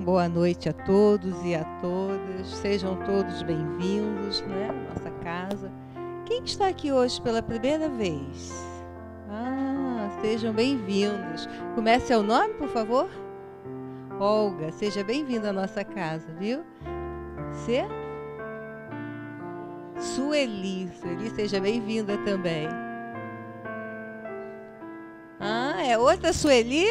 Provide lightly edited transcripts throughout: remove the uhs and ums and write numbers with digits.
boa noite a todos e a todas. Sejam todos bem-vindos, né, à nossa casa. Quem está aqui hoje pela primeira vez? Sejam bem-vindos. Como seu nome, por favor? Olga, seja bem-vinda à nossa casa, viu? Você? Sueli, seja bem-vinda também. É outra Sueli?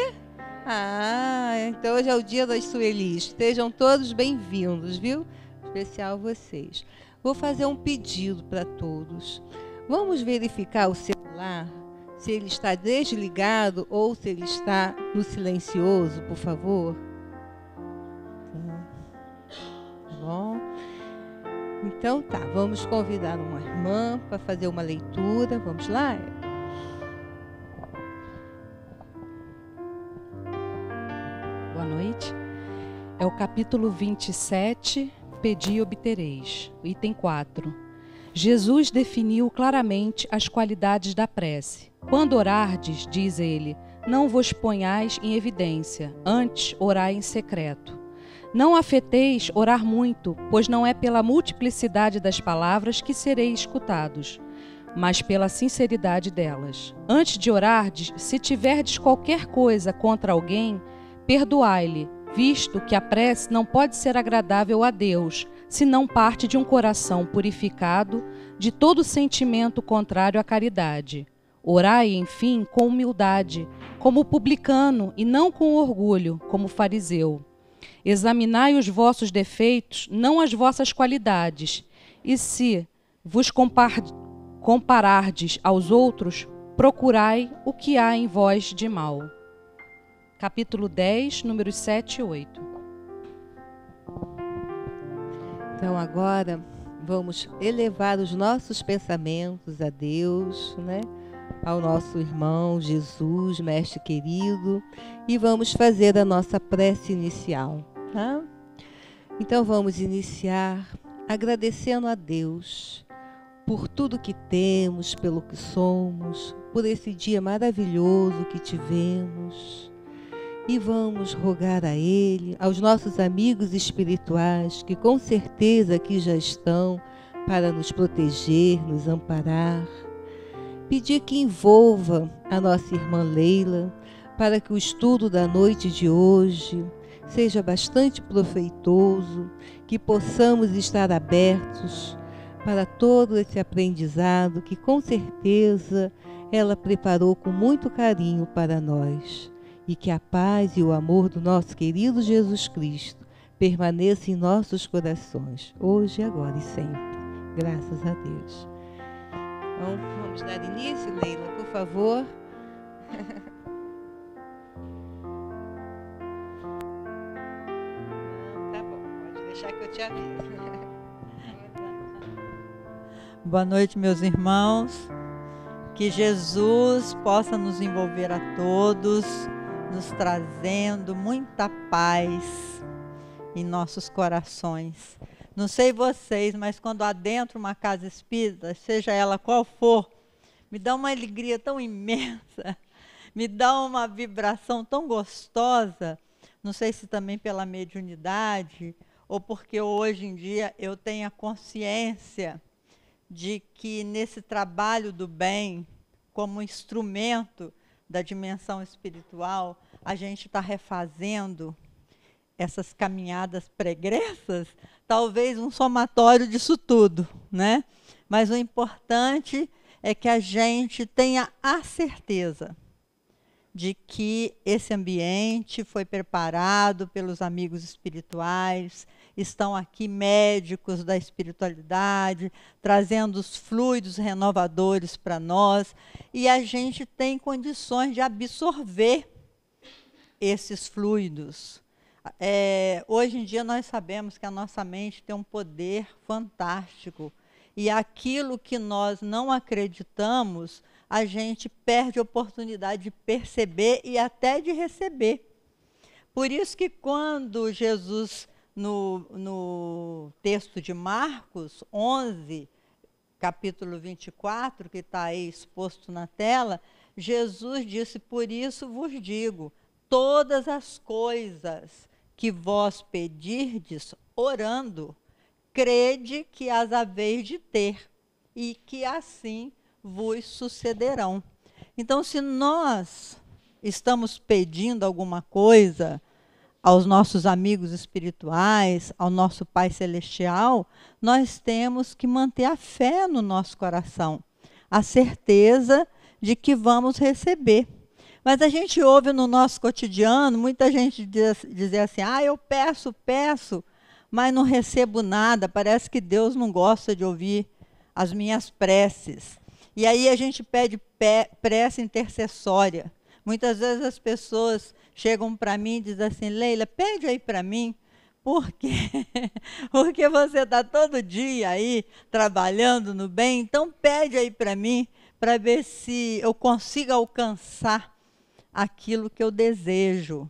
Então hoje é o dia das Suelis. Sejam todos bem-vindos, viu? Especial vocês. Vou fazer um pedido para todos. Vamos verificar o celular, se ele está desligado ou se ele está no silencioso, por favor. Tá bom? Então tá, vamos convidar uma irmã para fazer uma leitura. Vamos lá? Boa noite. É o capítulo 27, Pedi e obtereis, item 4. Jesus definiu claramente as qualidades da prece. Quando orardes, diz ele, não vos ponhais em evidência, antes orai em secreto. Não afeteis orar muito, pois não é pela multiplicidade das palavras que sereis escutados, mas pela sinceridade delas. Antes de orardes, se tiverdes qualquer coisa contra alguém, perdoai-lhe, visto que a prece não pode ser agradável a Deus, se não parte de um coração purificado de todo sentimento contrário à caridade. Orai, enfim, com humildade, como publicano, e não com orgulho, como fariseu. Examinai os vossos defeitos, não as vossas qualidades, e se vos comparardes aos outros, procurai o que há em vós de mal. Capítulo 10, números 7 e 8. Então agora vamos elevar os nossos pensamentos a Deus, né? Ao nosso irmão Jesus, mestre querido, e vamos fazer a nossa prece inicial, tá? Então vamos iniciar agradecendo a Deus por tudo que temos, pelo que somos, por esse dia maravilhoso que tivemos. E vamos rogar a Ele, aos nossos amigos espirituais, que com certeza aqui já estão para nos proteger, nos amparar. Pedir que envolva a nossa irmã Leila, para que o estudo da noite de hoje seja bastante proveitoso, que possamos estar abertos para todo esse aprendizado que com certeza ela preparou com muito carinho para nós. E que a paz e o amor do nosso querido Jesus Cristo permaneçam em nossos corações, hoje, agora e sempre. Graças a Deus. Então, vamos dar início, Leila, por favor. Tá bom, pode deixar que eu te aviso. Boa noite, meus irmãos. Que Jesus possa nos envolver a todos, nos trazendo muita paz em nossos corações. Não sei vocês, mas quando adentro uma casa espírita, seja ela qual for, me dá uma alegria tão imensa, me dá uma vibração tão gostosa. Não sei se também pela mediunidade, ou porque hoje em dia eu tenho a consciência de que nesse trabalho do bem, como instrumento da dimensão espiritual, a gente está refazendo essas caminhadas pregressas, talvez um somatório disso tudo, né? Mas o importante é que a gente tenha a certeza de que esse ambiente foi preparado pelos amigos espirituais, estão aqui médicos da espiritualidade, trazendo os fluidos renovadores para nós, e a gente tem condições de absorver esses fluidos. Hoje em dia nós sabemos que a nossa mente tem um poder fantástico, e aquilo que nós não acreditamos, a gente perde a oportunidade de perceber e até de receber. Por isso que quando Jesus, no texto de Marcos 11, capítulo 24, que está aí exposto na tela, Jesus disse, por isso vos digo, todas as coisas que vós pedirdes, orando, crede que as haveis de ter, e que assim vos sucederão. Então, se nós estamos pedindo alguma coisa aos nossos amigos espirituais, ao nosso Pai Celestial, nós temos que manter a fé no nosso coração, a certeza de que vamos receber. Mas a gente ouve no nosso cotidiano muita gente dizer assim, eu peço, mas não recebo nada, parece que Deus não gosta de ouvir as minhas preces. E aí a gente pede prece intercessória. Muitas vezes as pessoas chegam para mim e dizem assim, Leila, pede aí para mim, porque você está todo dia aí trabalhando no bem, então pede aí para mim, para ver se eu consigo alcançar aquilo que eu desejo.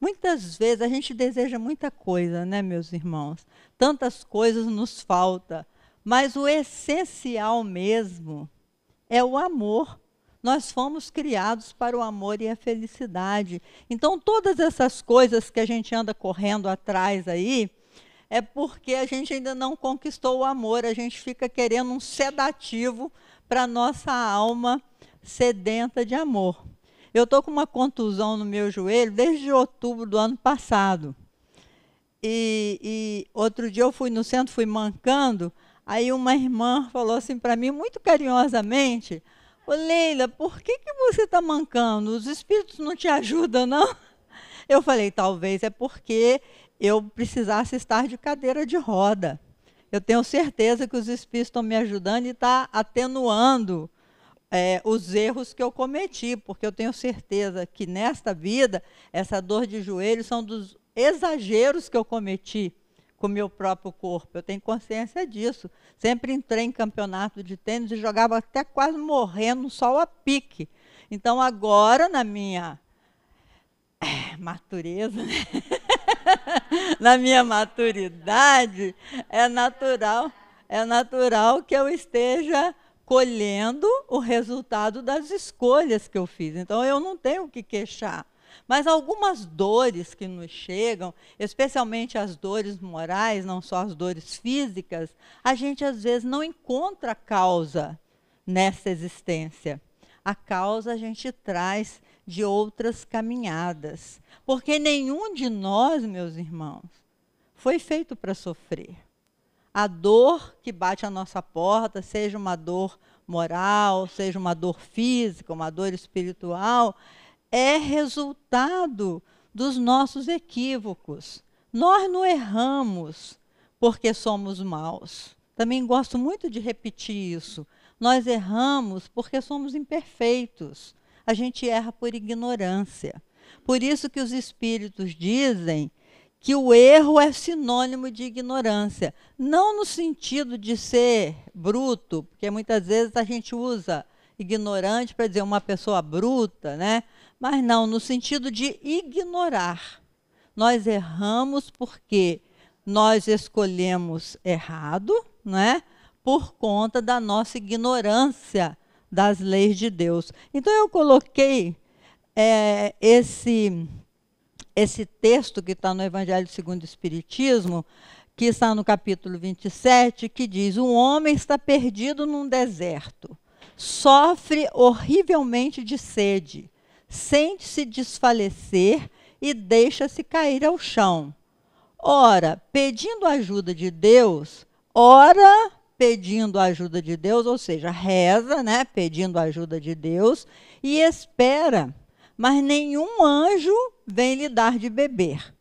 Muitas vezes a gente deseja muita coisa, né, meus irmãos? Tantas coisas nos falta, mas o essencial mesmo é o amor. Nós fomos criados para o amor e a felicidade. Então, todas essas coisas que a gente anda correndo atrás aí, é porque a gente ainda não conquistou o amor, a gente fica querendo um sedativo para a nossa alma sedenta de amor. Eu estou com uma contusão no meu joelho desde outubro do ano passado. E outro dia eu fui no centro, fui mancando, aí uma irmã falou assim para mim, muito carinhosamente, ô Leila, por que você está mancando? Os espíritos não te ajudam, não? Eu falei, talvez é porque eu precisasse estar de cadeira de roda. Eu tenho certeza que os espíritos estão me ajudando e está atenuando os erros que eu cometi, porque eu tenho certeza que nesta vida, essa dor de joelho são dos exageros que eu cometi com o meu próprio corpo. Eu tenho consciência disso. Sempre entrei em campeonato de tênis e jogava até quase morrendo só a pique. Então, agora, na minha natureza, né? Na minha maturidade, é natural que eu esteja colhendo o resultado das escolhas que eu fiz. Então, eu não tenho o que queixar. Mas algumas dores que nos chegam, especialmente as dores morais, não só as dores físicas, a gente às vezes não encontra a causa nessa existência. A causa a gente traz de outras caminhadas. Porque nenhum de nós, meus irmãos, foi feito para sofrer. A dor que bate à nossa porta, seja uma dor moral, seja uma dor física, uma dor espiritual, é resultado dos nossos equívocos. Nós não erramos porque somos maus. Também gosto muito de repetir isso. Nós erramos porque somos imperfeitos. A gente erra por ignorância. Por isso que os espíritos dizem que o erro é sinônimo de ignorância. Não no sentido de ser bruto, porque muitas vezes a gente usa ignorante para dizer uma pessoa bruta, né? Mas não, no sentido de ignorar. Nós erramos porque nós escolhemos errado, né? Por conta da nossa ignorância das leis de Deus. Então, eu coloquei esse texto que está no Evangelho segundo o Espiritismo, que está no capítulo 27, que diz, um homem está perdido num deserto, sofre horrivelmente de sede, sente-se desfalecer e deixa-se cair ao chão. Ora, pedindo ajuda de Deus, ou seja, reza, né, pedindo ajuda de Deus, e espera, mas nenhum anjo vem lhe dar de beber.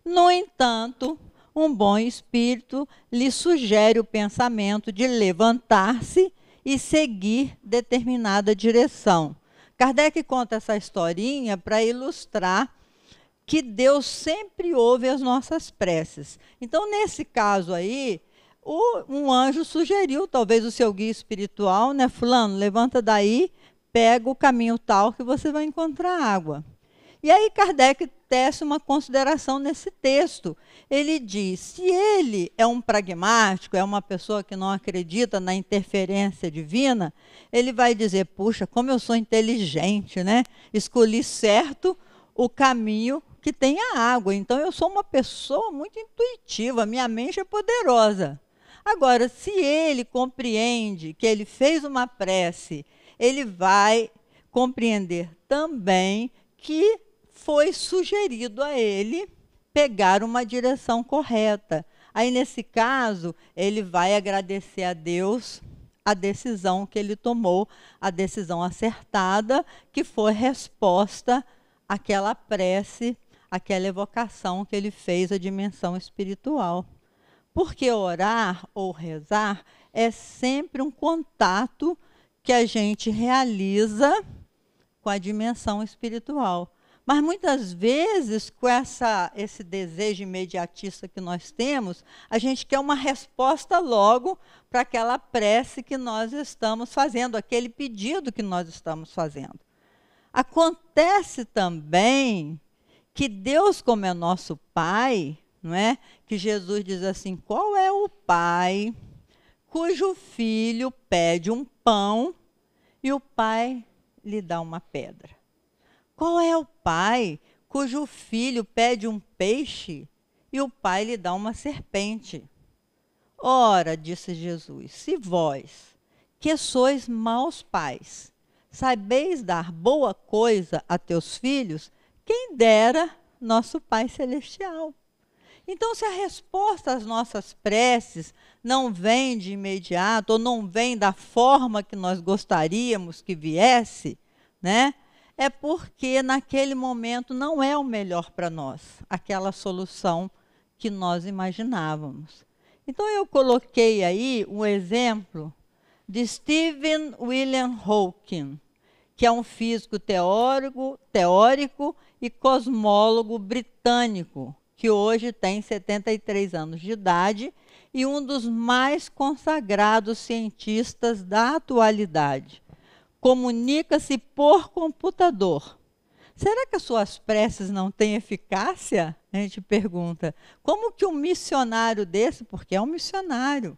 No entanto, um bom espírito lhe sugere o pensamento de levantar-se e seguir determinada direção. Kardec conta essa historinha para ilustrar que Deus sempre ouve as nossas preces. Então, nesse caso aí, um anjo sugeriu, talvez o seu guia espiritual, né? Fulano, levanta daí, pega o caminho tal que você vai encontrar água. E aí Kardec tece uma consideração nesse texto. Ele diz, se ele é um pragmático, é uma pessoa que não acredita na interferência divina, ele vai dizer, puxa, como eu sou inteligente, né? Escolhi certo o caminho que tem a água. Então, eu sou uma pessoa muito intuitiva, minha mente é poderosa. Agora, se ele compreende que ele fez uma prece, ele vai compreender também que foi sugerido a ele pegar uma direção correta. Aí, nesse caso, ele vai agradecer a Deus a decisão que ele tomou, a decisão acertada, que foi resposta àquela prece, àquela evocação que ele fez à dimensão espiritual. Porque orar ou rezar é sempre um contato que a gente realiza com a dimensão espiritual. Mas muitas vezes, com esse desejo imediatista que nós temos, a gente quer uma resposta logo para aquela prece que nós estamos fazendo, aquele pedido que nós estamos fazendo. Acontece também que Deus, como é nosso Pai, não é? Que Jesus diz assim: qual é o pai cujo filho pede um pão e o pai lhe dá uma pedra? Qual é o pai cujo filho pede um peixe e o pai lhe dá uma serpente? Ora, disse Jesus, se vós, que sois maus pais, sabeis dar boa coisa a teus filhos, quem dera nosso Pai Celestial. Então, se a resposta às nossas preces não vem de imediato, ou não vem da forma que nós gostaríamos que viesse, né? É porque naquele momento não é o melhor para nós, aquela solução que nós imaginávamos. Então, eu coloquei aí um exemplo de Stephen William Hawking, que é um físico teórico e cosmólogo britânico, que hoje tem 73 anos de idade e um dos mais consagrados cientistas da atualidade. Comunica-se por computador. Será que as suas preces não têm eficácia? A gente pergunta. Como que um missionário desse, porque é um missionário,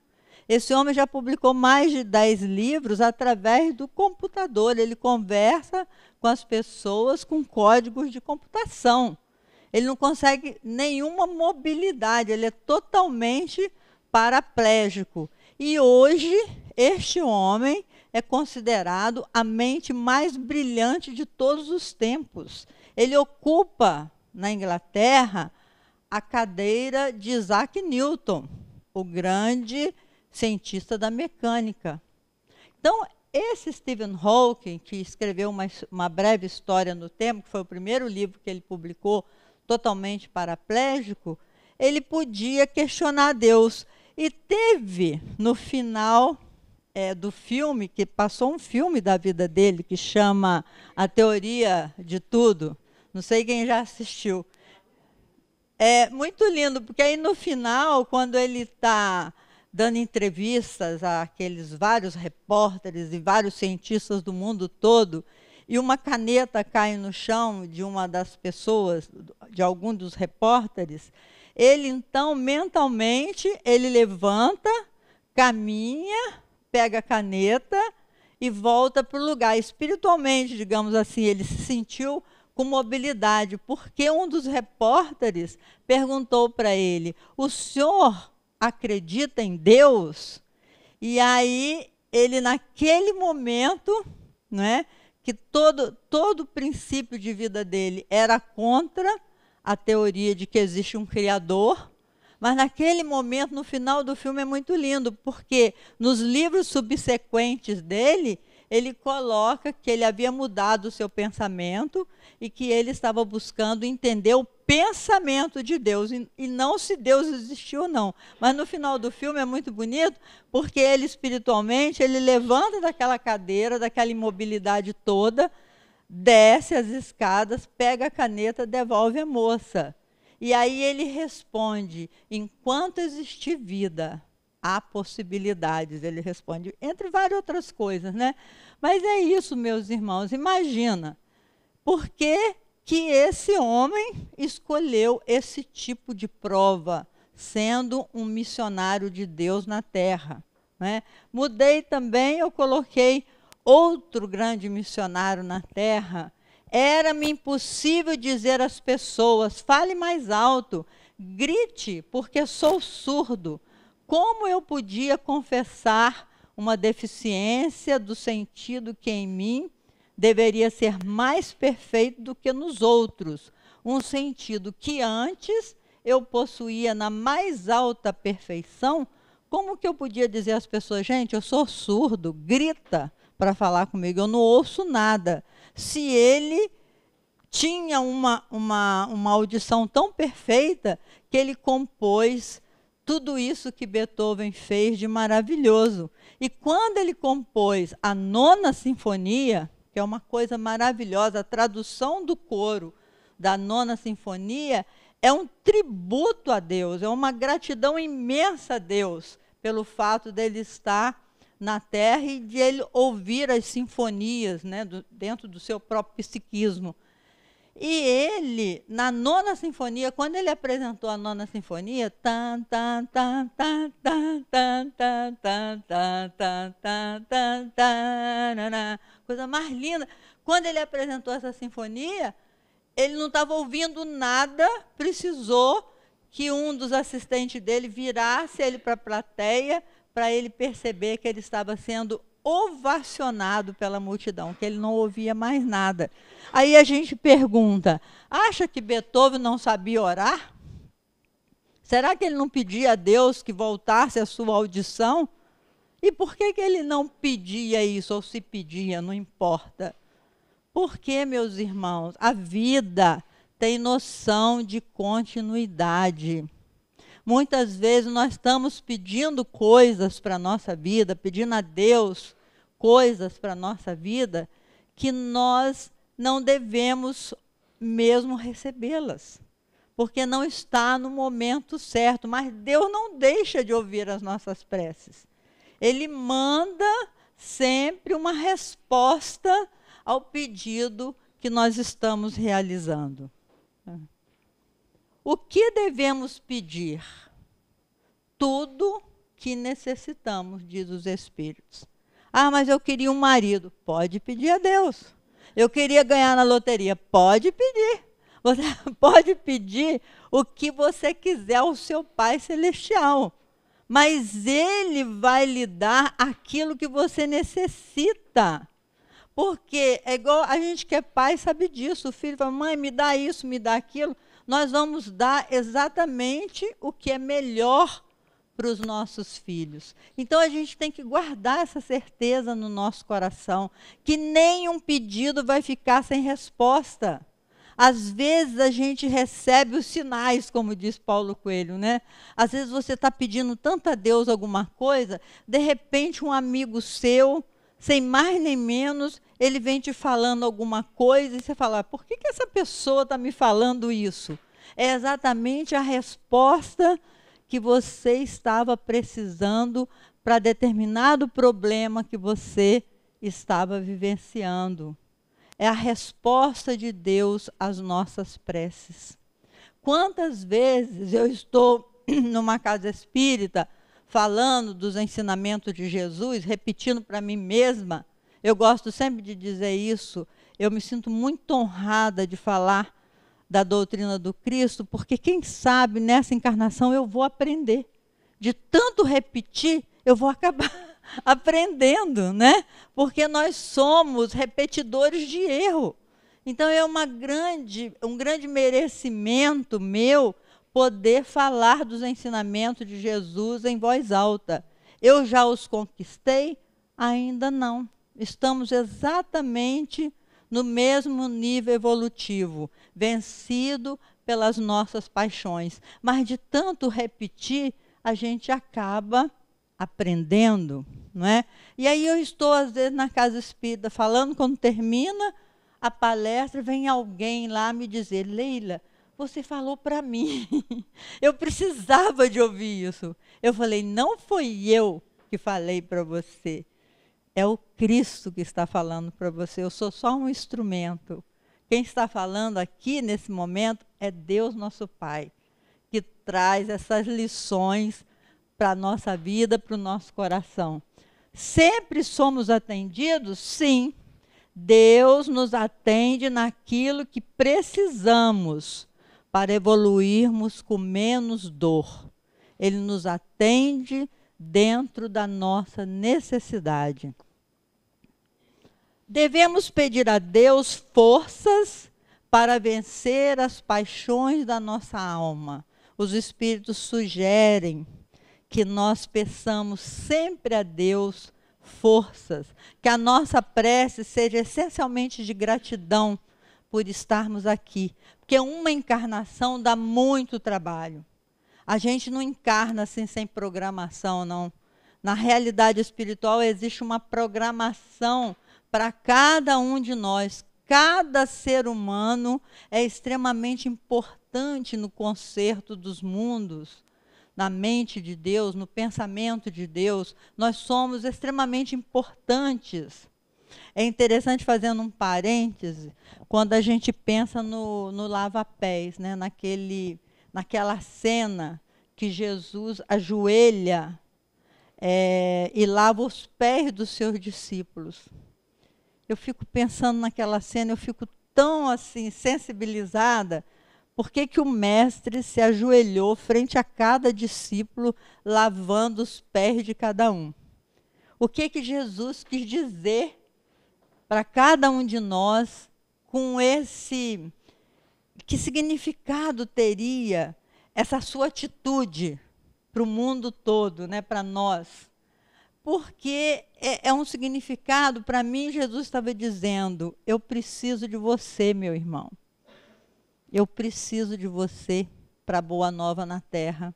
esse homem já publicou mais de 10 livros através do computador. Ele conversa com as pessoas com códigos de computação. Ele não consegue nenhuma mobilidade, ele é totalmente paraplégico. E hoje, este homem é considerado a mente mais brilhante de todos os tempos. Ele ocupa, na Inglaterra, a cadeira de Isaac Newton, o grande cientista da mecânica. Então, esse Stephen Hawking, que escreveu uma breve história no tempo, que foi o primeiro livro que ele publicou, totalmente paraplégico, ele podia questionar Deus. E teve, no final do filme, que passou um filme da vida dele, que chama A Teoria de Tudo. Não sei quem já assistiu. É muito lindo, porque aí no final, quando ele está dando entrevistas àqueles vários repórteres e vários cientistas do mundo todo, e uma caneta cai no chão de uma das pessoas, de algum dos repórteres, ele então, mentalmente, ele levanta, caminha, pega a caneta e volta para o lugar. Espiritualmente, digamos assim, ele se sentiu com mobilidade, porque um dos repórteres perguntou para ele: o senhor acredita em Deus? E aí, ele naquele momento, não é, que todo o princípio de vida dele era contra a teoria de que existe um Criador, mas naquele momento, no final do filme, é muito lindo, porque nos livros subsequentes dele, ele coloca que ele havia mudado o seu pensamento e que ele estava buscando entender o pensamento de Deus, e não se Deus existiu ou não. Mas no final do filme é muito bonito, porque ele espiritualmente, ele levanta daquela cadeira, daquela imobilidade toda, desce as escadas, pega a caneta, devolve a moça. E aí ele responde: enquanto existir vida, há possibilidades. Ele responde, entre várias outras coisas, né? Mas é isso, meus irmãos. Imagina, por que esse homem escolheu esse tipo de prova, sendo um missionário de Deus na Terra, né? Mudei também, eu coloquei outro grande missionário na Terra, Era-me impossível dizer às pessoas: fale mais alto, grite, porque sou surdo. Como eu podia confessar uma deficiência do sentido que em mim deveria ser mais perfeito do que nos outros? Um sentido que antes eu possuía na mais alta perfeição. Como que eu podia dizer às pessoas: gente, eu sou surdo, grita para falar comigo, eu não ouço nada. Se ele tinha uma audição tão perfeita que ele compôs tudo isso que Beethoven fez de maravilhoso. E quando ele compôs a Nona Sinfonia, que é uma coisa maravilhosa, a tradução do coro da Nona Sinfonia é um tributo a Deus, é uma gratidão imensa a Deus pelo fato dele estar na Terra e de ele ouvir as sinfonias, né, dentro do seu próprio psiquismo. E ele, na Nona Sinfonia, quando ele apresentou a Nona Sinfonia, coisa mais linda. Quando ele apresentou essa sinfonia, ele não estava ouvindo nada, precisou que um dos assistentes dele virasse ele para a plateia, para ele perceber que ele estava sendo ovacionado pela multidão, que ele não ouvia mais nada. Aí a gente pergunta: acha que Beethoven não sabia orar? Será que ele não pedia a Deus que voltasse a sua audição? E por que ele não pedia isso, ou se pedia, não importa. Porque, meus irmãos, a vida tem noção de continuidade. Muitas vezes nós estamos pedindo coisas para a nossa vida, pedindo a Deus coisas para a nossa vida, que nós não devemos mesmo recebê-las, porque não está no momento certo. Mas Deus não deixa de ouvir as nossas preces. Ele manda sempre uma resposta ao pedido que nós estamos realizando. O que devemos pedir? Tudo que necessitamos, diz os Espíritos. Ah, mas eu queria um marido. Pode pedir a Deus. Eu queria ganhar na loteria. Pode pedir. Você pode pedir o que você quiser ao seu Pai Celestial. Mas Ele vai lhe dar aquilo que você necessita. Porque é igual a gente que é pai sabe disso. O filho fala: mãe, me dá isso, me dá aquilo. Nós vamos dar exatamente o que é melhor para os nossos filhos. Então a gente tem que guardar essa certeza no nosso coração, que nenhum pedido vai ficar sem resposta. Às vezes a gente recebe os sinais, como diz Paulo Coelho, né? Às vezes você está pedindo tanto a Deus alguma coisa, de repente um amigo seu, sem mais nem menos, ele vem te falando alguma coisa e você fala: por que essa pessoa está me falando isso? É exatamente a resposta que você estava precisando para determinado problema que você estava vivenciando. É a resposta de Deus às nossas preces. Quantas vezes eu estou numa casa espírita falando dos ensinamentos de Jesus, repetindo para mim mesma. Eu gosto sempre de dizer isso. Eu me sinto muito honrada de falar da doutrina do Cristo, porque quem sabe nessa encarnação eu vou aprender. De tanto repetir, eu vou acabar aprendendo, né? Porque nós somos repetidores de erro. Então é um grande merecimento meu poder falar dos ensinamentos de Jesus em voz alta. Eu já os conquistei? Ainda não. Estamos exatamente no mesmo nível evolutivo, vencido pelas nossas paixões. Mas de tanto repetir, a gente acaba aprendendo, não é? E aí eu estou, às vezes, na casa espírita, falando, quando termina a palestra, vem alguém lá me dizer: Leila, você falou para mim, eu precisava de ouvir isso. Eu falei: não foi eu que falei para você, é o Cristo que está falando para você, eu sou só um instrumento. Quem está falando aqui, nesse momento, é Deus nosso Pai, que traz essas lições para a nossa vida, para o nosso coração. Sempre somos atendidos? Sim. Deus nos atende naquilo que precisamos para evoluirmos com menos dor. Ele nos atende dentro da nossa necessidade. Devemos pedir a Deus forças para vencer as paixões da nossa alma. Os Espíritos sugerem que nós peçamos sempre a Deus forças, que a nossa prece seja essencialmente de gratidão por estarmos aqui, porque uma encarnação dá muito trabalho. A gente não encarna assim sem programação, não. Na realidade espiritual existe uma programação para cada um de nós. Cada ser humano é extremamente importante no concerto dos mundos, na mente de Deus, no pensamento de Deus. Nós somos extremamente importantes. É interessante, fazendo um parêntese, quando a gente pensa no lava-pés, né? Naquela cena que Jesus ajoelha e lava os pés dos seus discípulos. Eu fico pensando naquela cena, eu fico tão assim sensibilizada. Por que que o mestre se ajoelhou frente a cada discípulo, lavando os pés de cada um? O que que Jesus quis dizer para cada um de nós com esse... Que significado teria essa sua atitude para o mundo todo, né, para nós? Porque é um significado, para mim, Jesus estava dizendo, eu preciso de você, meu irmão. Eu preciso de você para a boa nova na terra.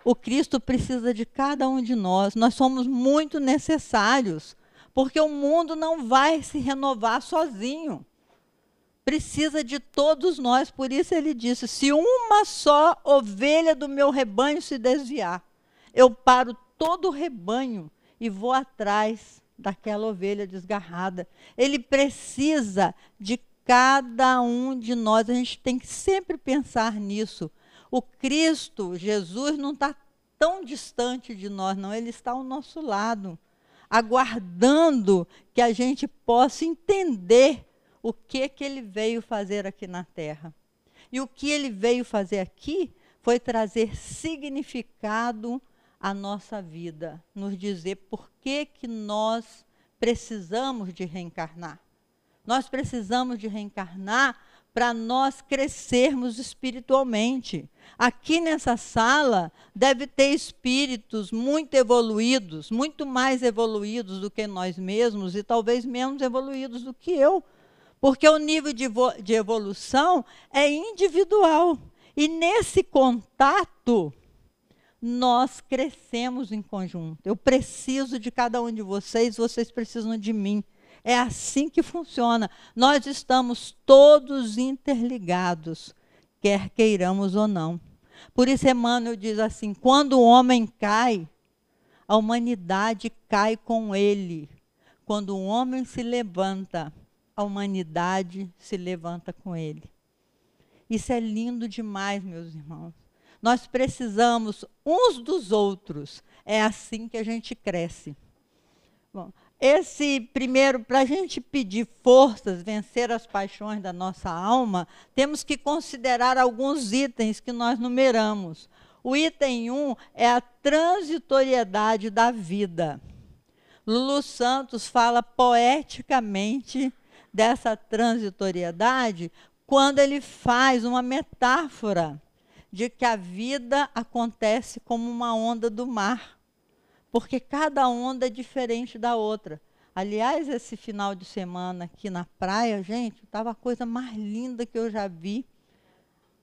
O Cristo precisa de cada um de nós. Nós somos muito necessários, porque o mundo não vai se renovar sozinho. Precisa de todos nós. Por isso ele disse, se uma só ovelha do meu rebanho se desviar, eu paro todo o rebanho e vou atrás daquela ovelha desgarrada. Ele precisa de cada um de nós. A gente tem que sempre pensar nisso. O Cristo, Jesus, não está tão distante de nós, não. Ele está ao nosso lado, aguardando que a gente possa entender o que ele veio fazer aqui na Terra. E o que ele veio fazer aqui foi trazer significado à nossa vida, nos dizer por que nós precisamos de reencarnar. Nós precisamos de reencarnar para nós crescermos espiritualmente. Aqui nessa sala deve ter espíritos muito evoluídos, muito mais evoluídos do que nós mesmos e talvez menos evoluídos do que eu, porque o nível de evolução é individual. E nesse contato, nós crescemos em conjunto. Eu preciso de cada um de vocês, vocês precisam de mim. É assim que funciona. Nós estamos todos interligados, quer queiramos ou não. Por isso Emmanuel diz assim, quando o homem cai, a humanidade cai com ele. Quando o homem se levanta, a humanidade se levanta com ele. Isso é lindo demais, meus irmãos. Nós precisamos uns dos outros. É assim que a gente cresce. Bom, esse primeiro, para a gente pedir forças, vencer as paixões da nossa alma, temos que considerar alguns itens que nós numeramos. O item 1 é a transitoriedade da vida. Lulu Santos fala poeticamente dessa transitoriedade quando ele faz uma metáfora de que a vida acontece como uma onda do mar, porque cada onda é diferente da outra. Aliás, esse final de semana aqui na praia, gente, estava a coisa mais linda que eu já vi.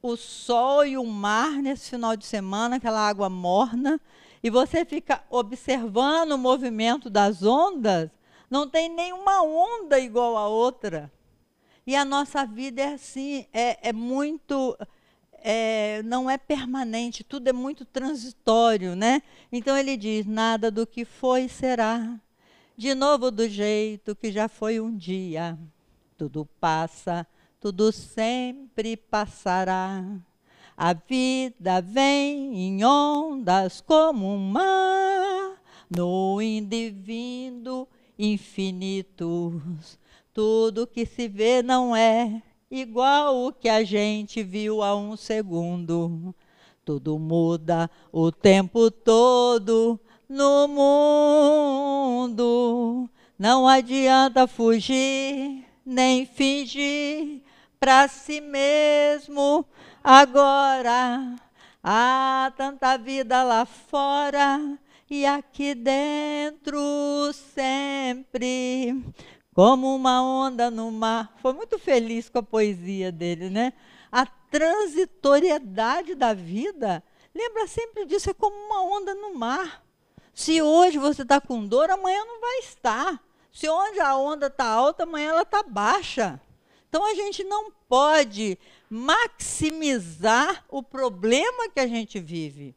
O sol e o mar nesse final de semana, aquela água morna, e você fica observando o movimento das ondas, não tem nenhuma onda igual a outra. E a nossa vida é assim, não é permanente, tudo é muito transitório, né? Então ele diz, nada do que foi será, de novo do jeito que já foi um dia. Tudo passa, tudo sempre passará. A vida vem em ondas como um mar, no indo e vindo infinitos. tudo que se vê não é igual o que a gente viu há um segundo. Tudo muda o tempo todo no mundo. Não adianta fugir, nem fingir para si mesmo. Agora há tanta vida lá fora e aqui dentro sempre como uma onda no mar. Foi muito feliz com a poesia dele, né? A transitoriedade da vida, lembra sempre disso, é como uma onda no mar. Se hoje você está com dor, amanhã não vai estar. Se hoje a onda está alta, amanhã ela está baixa. Então a gente não pode maximizar o problema que a gente vive,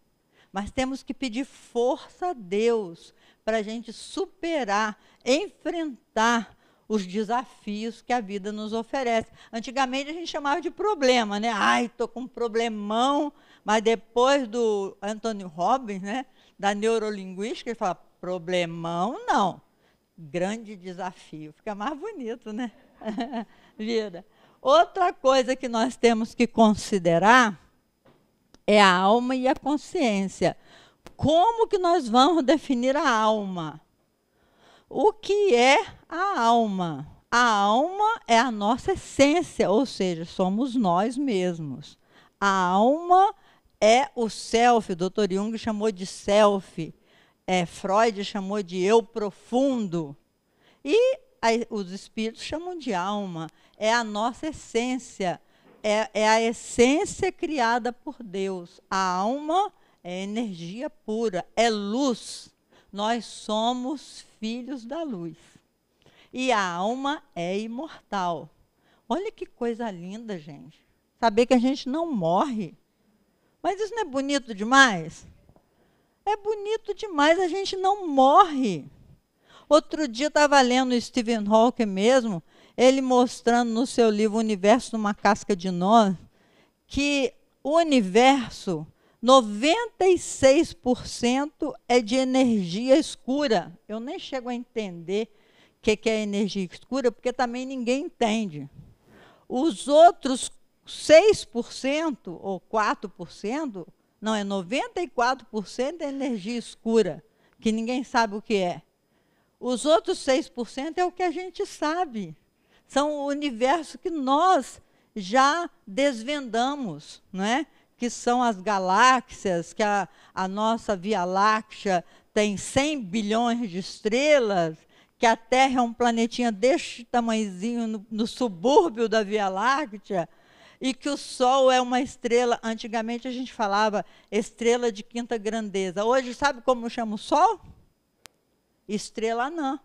mas temos que pedir força a Deus para a gente superar, enfrentar os desafios que a vida nos oferece. Antigamente a gente chamava de problema, né? Ai, estou com um problemão, mas depois do Anthony Robbins, né, da neurolinguística, ele fala, problemão não, grande desafio. Fica mais bonito, né? Vida. Outra coisa que nós temos que considerar é a alma e a consciência. Como que nós vamos definir a alma? O que é a alma? A alma é a nossa essência, ou seja, somos nós mesmos. A alma é o self, o Dr. Jung chamou de self, Freud chamou de eu profundo. E os espíritos chamam de alma. É a nossa essência, é a essência criada por Deus. A alma é energia pura, é luz. Nós somos filhos da luz. E a alma é imortal. Olha que coisa linda, gente. Saber que a gente não morre. Mas isso não é bonito demais? É bonito demais, a gente não morre. Outro dia eu estava lendo o Stephen Hawking mesmo, ele mostrando no seu livro O Universo numa Casca de Nós, que o universo, 96% é de energia escura. Eu nem chego a entender o que é energia escura, porque também ninguém entende. Os outros 6% ou 4%, não, é 94% é energia escura, que ninguém sabe o que é. Os outros 6% é o que a gente sabe. São o universo que nós já desvendamos, não é? Que são as galáxias, que a nossa Via Láctea tem 100 bilhões de estrelas, que a Terra é um planetinha deste tamanhozinho no subúrbio da Via Láctea, e que o Sol é uma estrela, antigamente a gente falava estrela de quinta grandeza. Hoje, sabe como chama o Sol? Estrela anã.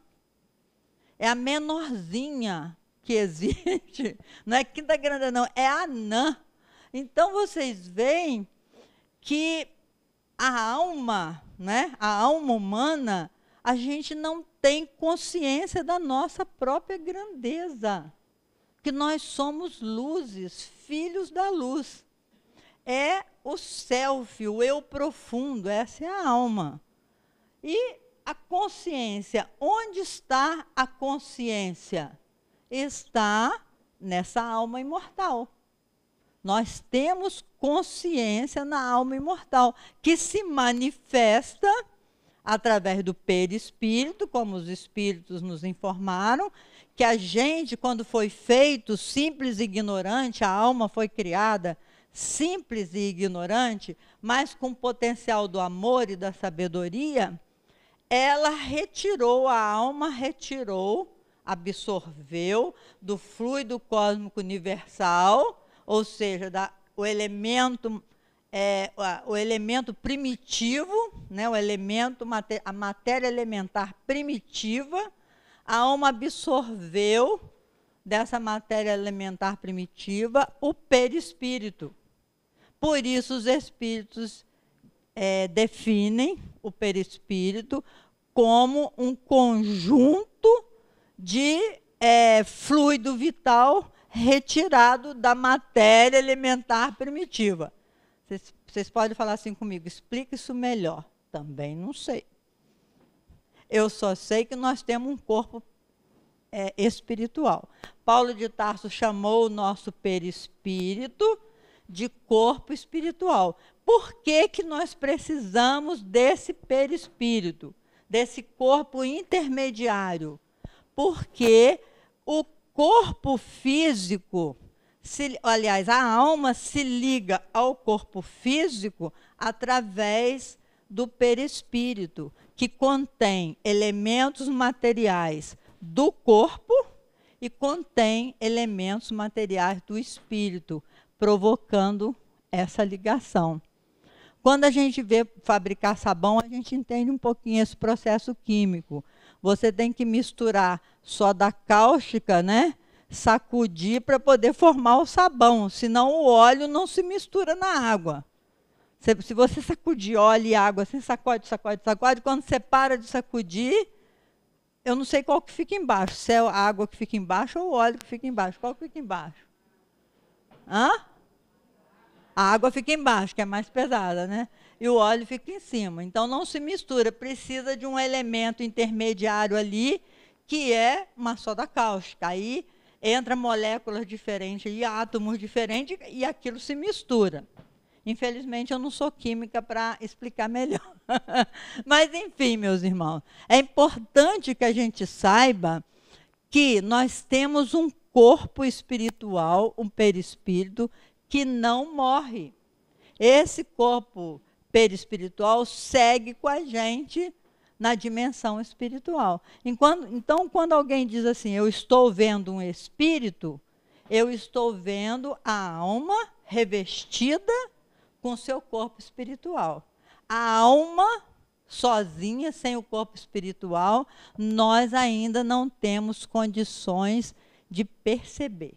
É a menorzinha que existe. Não é quinta grandeza, não, é anã. Então, vocês veem que a alma, né, a alma humana, a gente não tem consciência da nossa própria grandeza. Que nós somos luzes, filhos da luz. É o self, o eu profundo, essa é a alma. E a consciência, onde está a consciência? Está nessa alma imortal. Nós temos consciência na alma imortal, que se manifesta através do perispírito, como os espíritos nos informaram, que a gente, quando foi feito simples e ignorante, a alma foi criada simples e ignorante, mas com potencial do amor e da sabedoria, ela retirou, a alma retirou, absorveu do fluido cósmico universal, ou seja, o elemento primitivo, né, a matéria elementar primitiva, a alma absorveu dessa matéria elementar primitiva o perispírito. Por isso os espíritos definem o perispírito como um conjunto de fluido vital retirado da matéria elementar primitiva. Vocês podem falar assim comigo, explica isso melhor. Também não sei. Eu só sei que nós temos um corpo espiritual. Paulo de Tarso chamou o nosso perispírito de corpo espiritual. Por que que nós precisamos desse perispírito, desse corpo intermediário? Porque o corpo físico, aliás, a alma se liga ao corpo físico através do perispírito, que contém elementos materiais do corpo e contém elementos materiais do espírito, provocando essa ligação. Quando a gente vê fabricar sabão, a gente entende um pouquinho esse processo químico. Você tem que misturar soda cáustica, né? Sacudir para poder formar o sabão, senão o óleo não se mistura na água. Se você sacudir óleo e água, assim, sacode, quando você para de sacudir, eu não sei qual que fica embaixo, se é a água que fica embaixo ou o óleo que fica embaixo. Qual que fica embaixo? Hã? A água fica embaixo, que é mais pesada, né? E o óleo fica em cima. Então, não se mistura, precisa de um elemento intermediário ali, que é uma soda cáustica. Aí entra moléculas diferentes e átomos diferentes e aquilo se mistura. Infelizmente, eu não sou química para explicar melhor. Mas, enfim, meus irmãos, é importante que a gente saiba que nós temos um corpo espiritual, um perispírito, que não morre. Esse corpo perispiritual segue com a gente na dimensão espiritual. Então, quando alguém diz assim, eu estou vendo um espírito, eu estou vendo a alma revestida com seu corpo espiritual. A alma sozinha, sem o corpo espiritual, nós ainda não temos condições de perceber,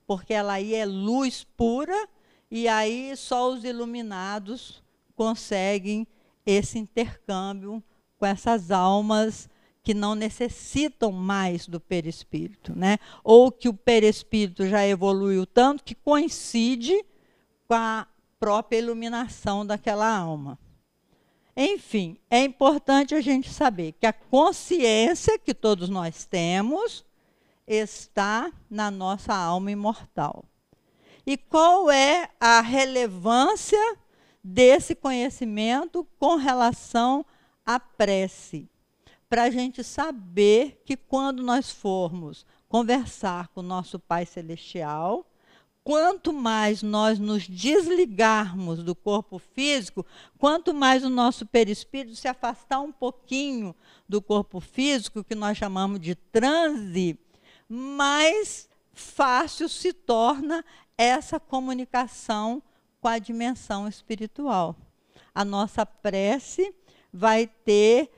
porque ela aí é luz pura e aí só os iluminados conseguem esse intercâmbio com essas almas que não necessitam mais do perispírito, né? Ou que o perispírito já evoluiu tanto que coincide com a própria iluminação daquela alma. Enfim, é importante a gente saber que a consciência que todos nós temos está na nossa alma imortal. E qual é a relevância desse conhecimento com relação à prece? Para a gente saber que quando nós formos conversar com o nosso Pai Celestial, quanto mais nós nos desligarmos do corpo físico, quanto mais o nosso perispírito se afastar um pouquinho do corpo físico, que nós chamamos de transe, mais fácil se torna essa comunicação com a dimensão espiritual. A nossa prece vai ter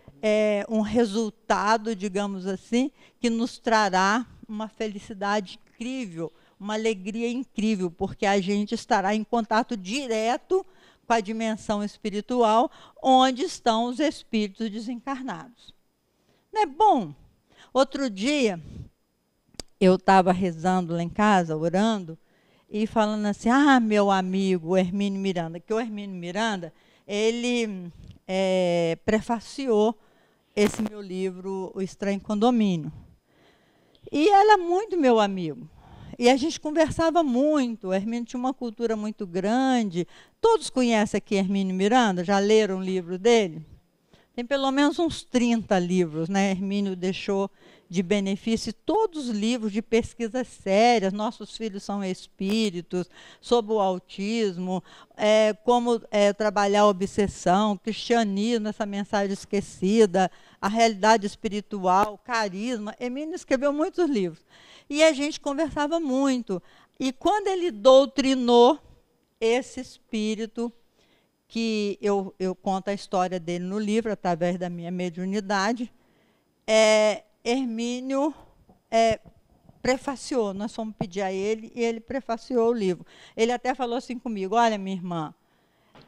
um resultado, digamos assim, que nos trará uma felicidade incrível, uma alegria incrível, porque a gente estará em contato direto com a dimensão espiritual, onde estão os espíritos desencarnados. Não é bom? Outro dia, eu estava rezando lá em casa, orando, e falando assim, meu amigo Hermínio Miranda, que o Hermínio Miranda, ele prefaciou esse meu livro, O Estranho Condomínio. E ele é muito meu amigo. E a gente conversava muito, o Hermínio tinha uma cultura muito grande. Todos conhecem aqui Hermínio Miranda? Já leram o livro dele? Tem pelo menos uns 30 livros, né? Hermínio deixou de benefício todos os livros de pesquisas sérias, Nossos Filhos São Espíritos, sobre o autismo, como trabalhar a obsessão, cristianismo, essa mensagem esquecida, a realidade espiritual, carisma. Hermínio escreveu muitos livros. E a gente conversava muito. E quando ele doutrinou esse espírito, que eu conto a história dele no livro, através da minha mediunidade, Hermínio prefaciou, nós fomos pedir a ele, e ele prefaciou o livro. Ele até falou assim comigo, olha, minha irmã,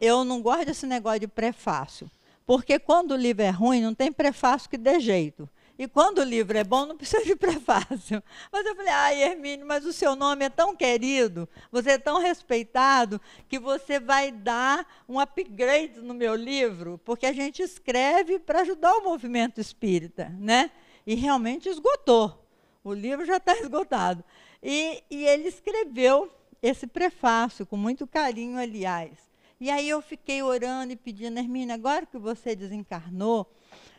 eu não gosto desse negócio de prefácio, porque quando o livro é ruim, não tem prefácio que dê jeito. E quando o livro é bom, não precisa de prefácio. Mas eu falei, Hermínio, mas o seu nome é tão querido, você é tão respeitado, que você vai dar um upgrade no meu livro, porque a gente escreve para ajudar o movimento espírita, né? E realmente esgotou. O livro já está esgotado. E ele escreveu esse prefácio, com muito carinho, aliás. E aí eu fiquei orando e pedindo, Hermínia, agora que você desencarnou,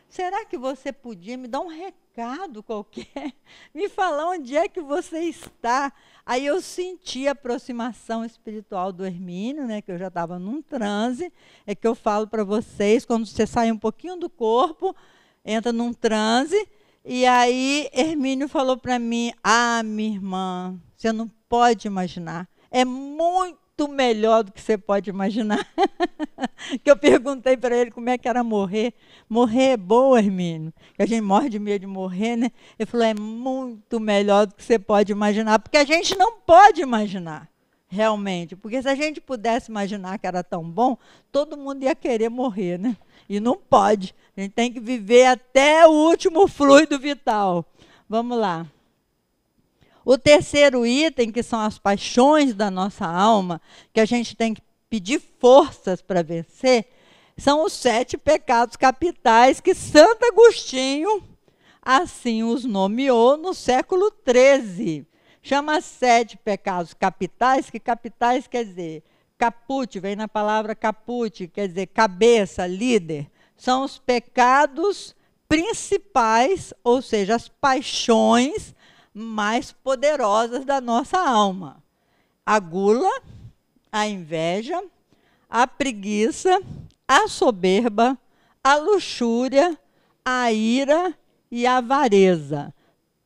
será que você podia me dar um recado qualquer? Me falar onde é que você está? Aí eu senti a aproximação espiritual do Hermínio, né, que eu já estava num transe. É que eu falo para vocês, quando você sai um pouquinho do corpo, entra num transe, e aí Hermínio falou para mim, minha irmã, você não pode imaginar, é muito melhor do que você pode imaginar. Que eu perguntei para ele como é que era morrer. Morrer é bom, Hermínio? Que a gente morre de medo de morrer, né? Ele falou, é muito melhor do que você pode imaginar, porque a gente não pode imaginar, realmente. Porque se a gente pudesse imaginar que era tão bom, todo mundo ia querer morrer, né? E não pode. A gente tem que viver até o último fluido vital. Vamos lá. O terceiro item, que são as paixões da nossa alma, que a gente tem que pedir forças para vencer, são os 7 pecados capitais que Santo Agostinho assim os nomeou no século XIII. Chama 7 pecados capitais, que capitais quer dizer caput, vem na palavra caput, quer dizer cabeça, líder. São os pecados principais, ou seja, as paixões mais poderosas da nossa alma. A gula, a inveja, a preguiça, a soberba, a luxúria, a ira e a avareza.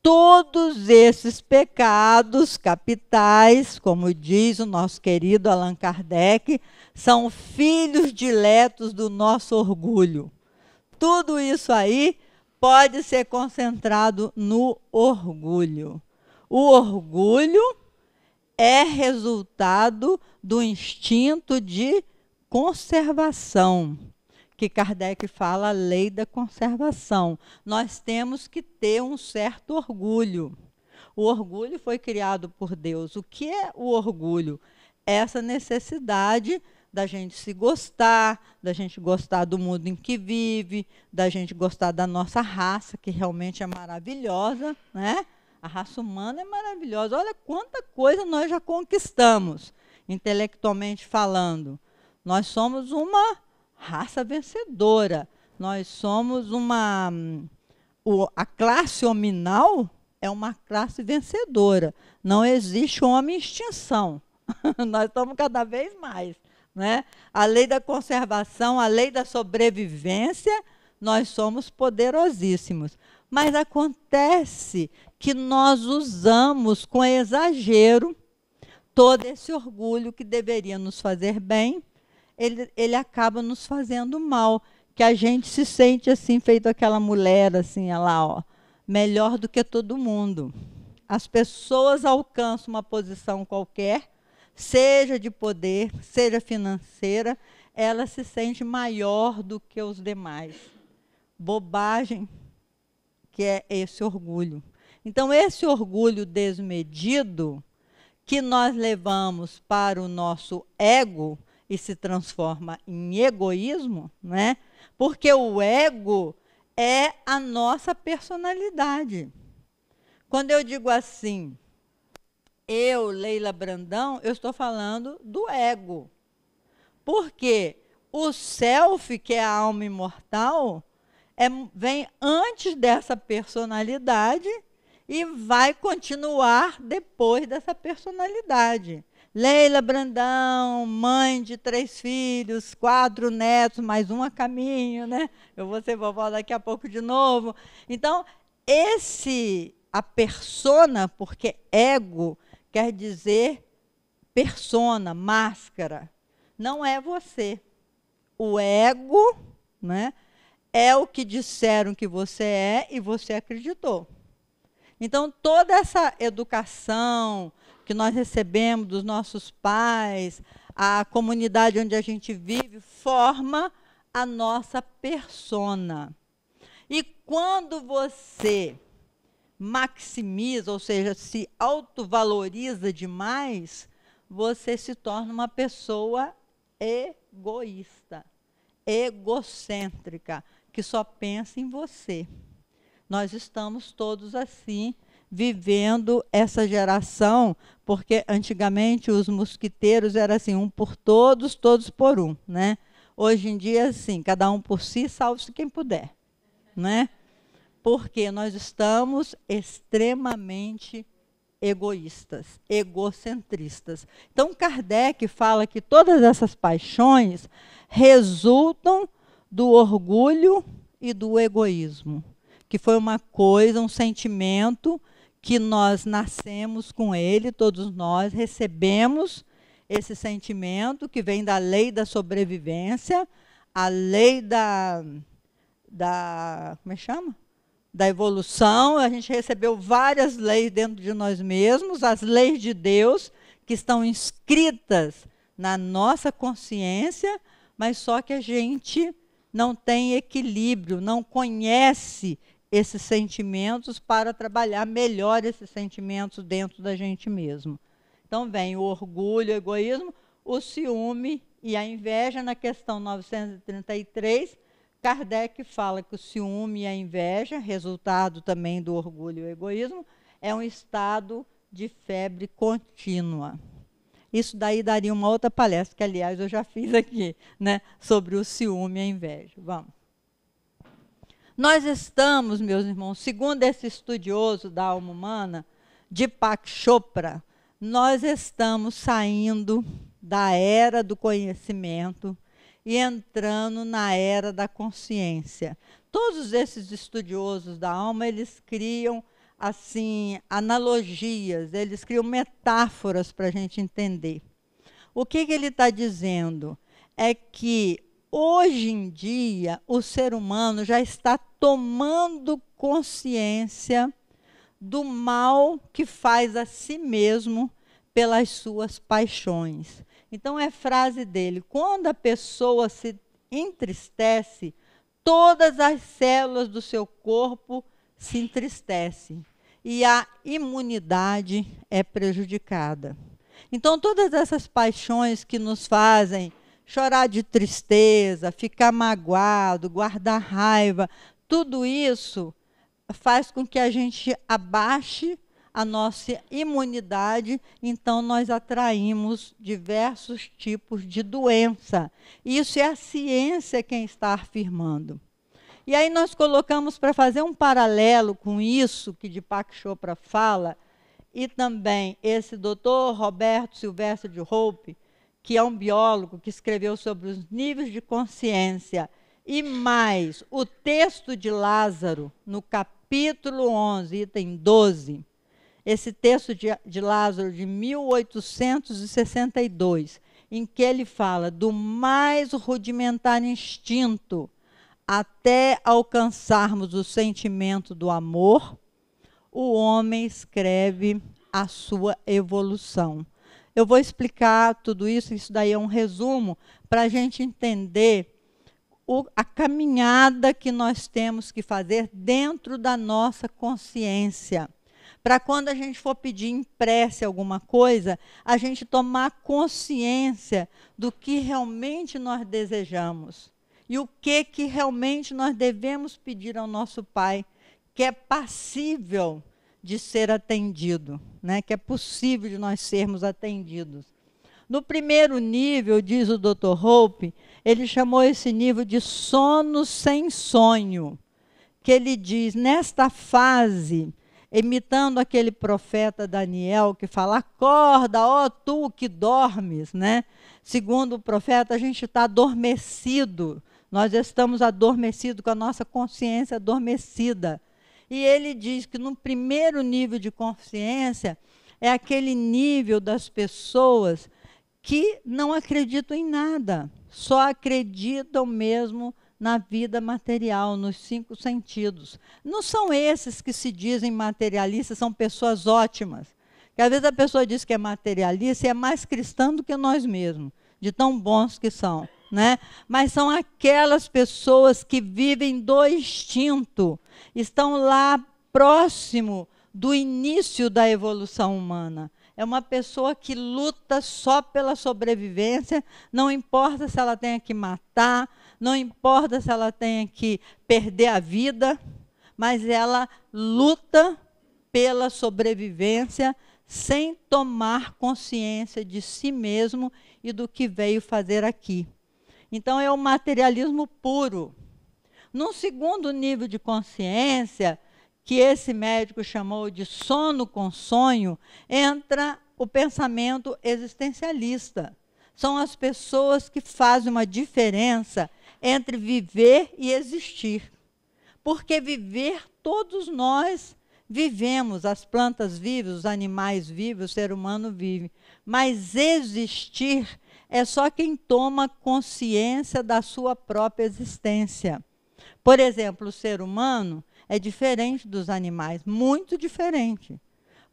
Todos esses pecados capitais, como diz o nosso querido Allan Kardec, são filhos diletos do nosso orgulho. Tudo isso aí pode ser concentrado no orgulho. O orgulho é resultado do instinto de conservação, que Kardec fala a lei da conservação. Nós temos que ter um certo orgulho. O orgulho foi criado por Deus. O que é o orgulho? Essa necessidade da gente se gostar, da gente gostar do mundo em que vive, da gente gostar da nossa raça, que realmente é maravilhosa, né? A raça humana é maravilhosa. Olha quanta coisa nós já conquistamos, intelectualmente falando. Nós somos uma raça vencedora. Nós somos a classe hominal é uma classe vencedora. Não existe homem em extinção. Nós estamos cada vez mais. Né? A lei da conservação, a lei da sobrevivência, nós somos poderosíssimos. Mas acontece que nós usamos com exagero todo esse orgulho que deveria nos fazer bem, ele acaba nos fazendo mal, que a gente se sente assim, feito aquela mulher, assim, lá, ó, melhor do que todo mundo. As pessoas alcançam uma posição qualquer, seja de poder, seja financeira, ela se sente maior do que os demais. Bobagem, que é esse orgulho. Então, esse orgulho desmedido que nós levamos para o nosso ego e se transforma em egoísmo, né? Porque o ego é a nossa personalidade. Quando eu digo assim, eu, Leila Brandão, eu estou falando do ego. Porque o self, que é a alma imortal, vem antes dessa personalidade e vai continuar depois dessa personalidade. Leila Brandão, mãe de 3 filhos, 4 netos, mais um a caminho, né? Eu vou ser vovó daqui a pouco de novo. Então, a persona, porque ego quer dizer persona, máscara, não é você. O ego, né, é o que disseram que você é e você acreditou. Então, toda essa educação que nós recebemos dos nossos pais, a comunidade onde a gente vive, forma a nossa persona. E quando você maximiza, ou seja, se autovaloriza demais, você se torna uma pessoa egoísta, egocêntrica, que só pensa em você. Nós estamos todos assim, vivendo essa geração, porque antigamente os mosquiteiros eram assim, um por todos, todos por um, né? Hoje em dia, assim, cada um por si, salve-se quem puder, né? Porque nós estamos extremamente egoístas, egocentristas. Então, Kardec fala que todas essas paixões resultam do orgulho e do egoísmo, que foi uma coisa, um sentimento que nós nascemos com ele, todos nós recebemos esse sentimento que vem da lei da sobrevivência, a lei como é que chama? Da evolução. A gente recebeu várias leis dentro de nós mesmos, as leis de Deus que estão inscritas na nossa consciência, mas só que a gente não tem equilíbrio, não conhece esses sentimentos para trabalhar melhor esses sentimentos dentro da gente mesmo. Então vem o orgulho, o egoísmo, o ciúme e a inveja. Na questão 933, Kardec fala que o ciúme e a inveja, resultado também do orgulho e o egoísmo, é um estado de febre contínua. Isso daí daria uma outra palestra, que, aliás, eu já fiz aqui, né, sobre o ciúme e a inveja. Vamos. Nós estamos, meus irmãos, segundo esse estudioso da alma humana, Deepak Chopra, nós estamos saindo da era do conhecimento e entrando na era da consciência. Todos esses estudiosos da alma, eles criam assim analogias, eles criam metáforas para a gente entender. O que ele está dizendo é que hoje em dia o ser humano já está tomando consciência do mal que faz a si mesmo pelas suas paixões. Então é frase dele: quando a pessoa se entristece, todas as células do seu corpo se entristecem e a imunidade é prejudicada. Então todas essas paixões que nos fazem chorar de tristeza, ficar magoado, guardar raiva, tudo isso faz com que a gente abaixe a nossa imunidade, então nós atraímos diversos tipos de doença. Isso é a ciência quem está afirmando. E aí nós colocamos para fazer um paralelo com isso que Deepak Chopra fala, e também esse doutor Roberto Silvestre de Hope, que é um biólogo que escreveu sobre os níveis de consciência, e mais o texto de Lázaro, no capítulo 11, item 12, esse texto de Lázaro de 1862, em que ele fala do mais rudimentar instinto até alcançarmos o sentimento do amor, o homem escreve a sua evolução. Eu vou explicar tudo isso, isso daí é um resumo, para a gente entender a caminhada que nós temos que fazer dentro da nossa consciência. Para quando a gente for pedir em prece alguma coisa, a gente tomar consciência do que realmente nós desejamos. E o que realmente nós devemos pedir ao nosso Pai, que é passível de ser atendido, né? Que é possível de nós sermos atendidos. No primeiro nível, diz o Dr. Hope, ele chamou esse nível de sono sem sonho, que ele diz, nesta fase, imitando aquele profeta Daniel, que fala, acorda, ó tu que dormes, né? Segundo o profeta, a gente está adormecido, nós estamos adormecidos, com a nossa consciência adormecida. E ele diz que no primeiro nível de consciência é aquele nível das pessoas que não acreditam em nada, só acreditam mesmo na vida material, nos 5 sentidos. Não são esses que se dizem materialistas, são pessoas ótimas. Que às vezes a pessoa diz que é materialista e é mais cristã do que nós mesmos, de tão bons que são, né? Mas são aquelas pessoas que vivem do instinto, estão lá próximo do início da evolução humana. É uma pessoa que luta só pela sobrevivência, não importa se ela tenha que matar, não importa se ela tenha que perder a vida, mas ela luta pela sobrevivência, sem tomar consciência de si mesmo e do que veio fazer aqui. Então, é o materialismo puro. Num segundo nível de consciência, que esse médico chamou de sono com sonho, entra o pensamento existencialista. São as pessoas que fazem uma diferença entre viver e existir. Porque viver, todos nós vivemos, as plantas vivem, os animais vivem, o ser humano vive. Mas existir é só quem toma consciência da sua própria existência. Por exemplo, o ser humano é diferente dos animais, muito diferente.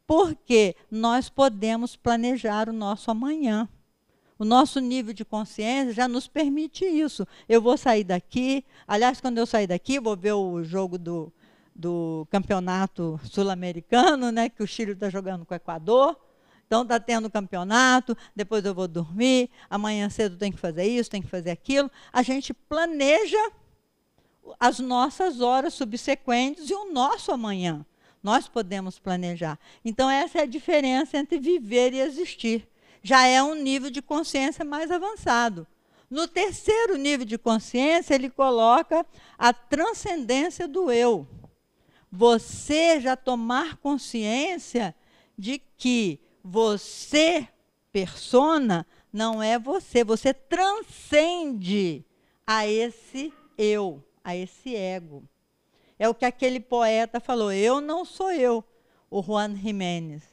Porque nós podemos planejar o nosso amanhã. O nosso nível de consciência já nos permite isso. Eu vou sair daqui, aliás, quando eu sair daqui, vou ver o jogo do campeonato sul-americano, né, que o Chile está jogando com o Equador. Então, está tendo campeonato, depois eu vou dormir, amanhã cedo tem que fazer isso, tem que fazer aquilo. A gente planeja as nossas horas subsequentes e o nosso amanhã. Nós podemos planejar. Então, essa é a diferença entre viver e existir. Já é um nível de consciência mais avançado. No terceiro nível de consciência, ele coloca a transcendência do eu. Você já tomar consciência de que você, persona, não é você. Você transcende a esse eu, a esse ego. É o que aquele poeta falou, eu não sou eu, o Juan Jiménez.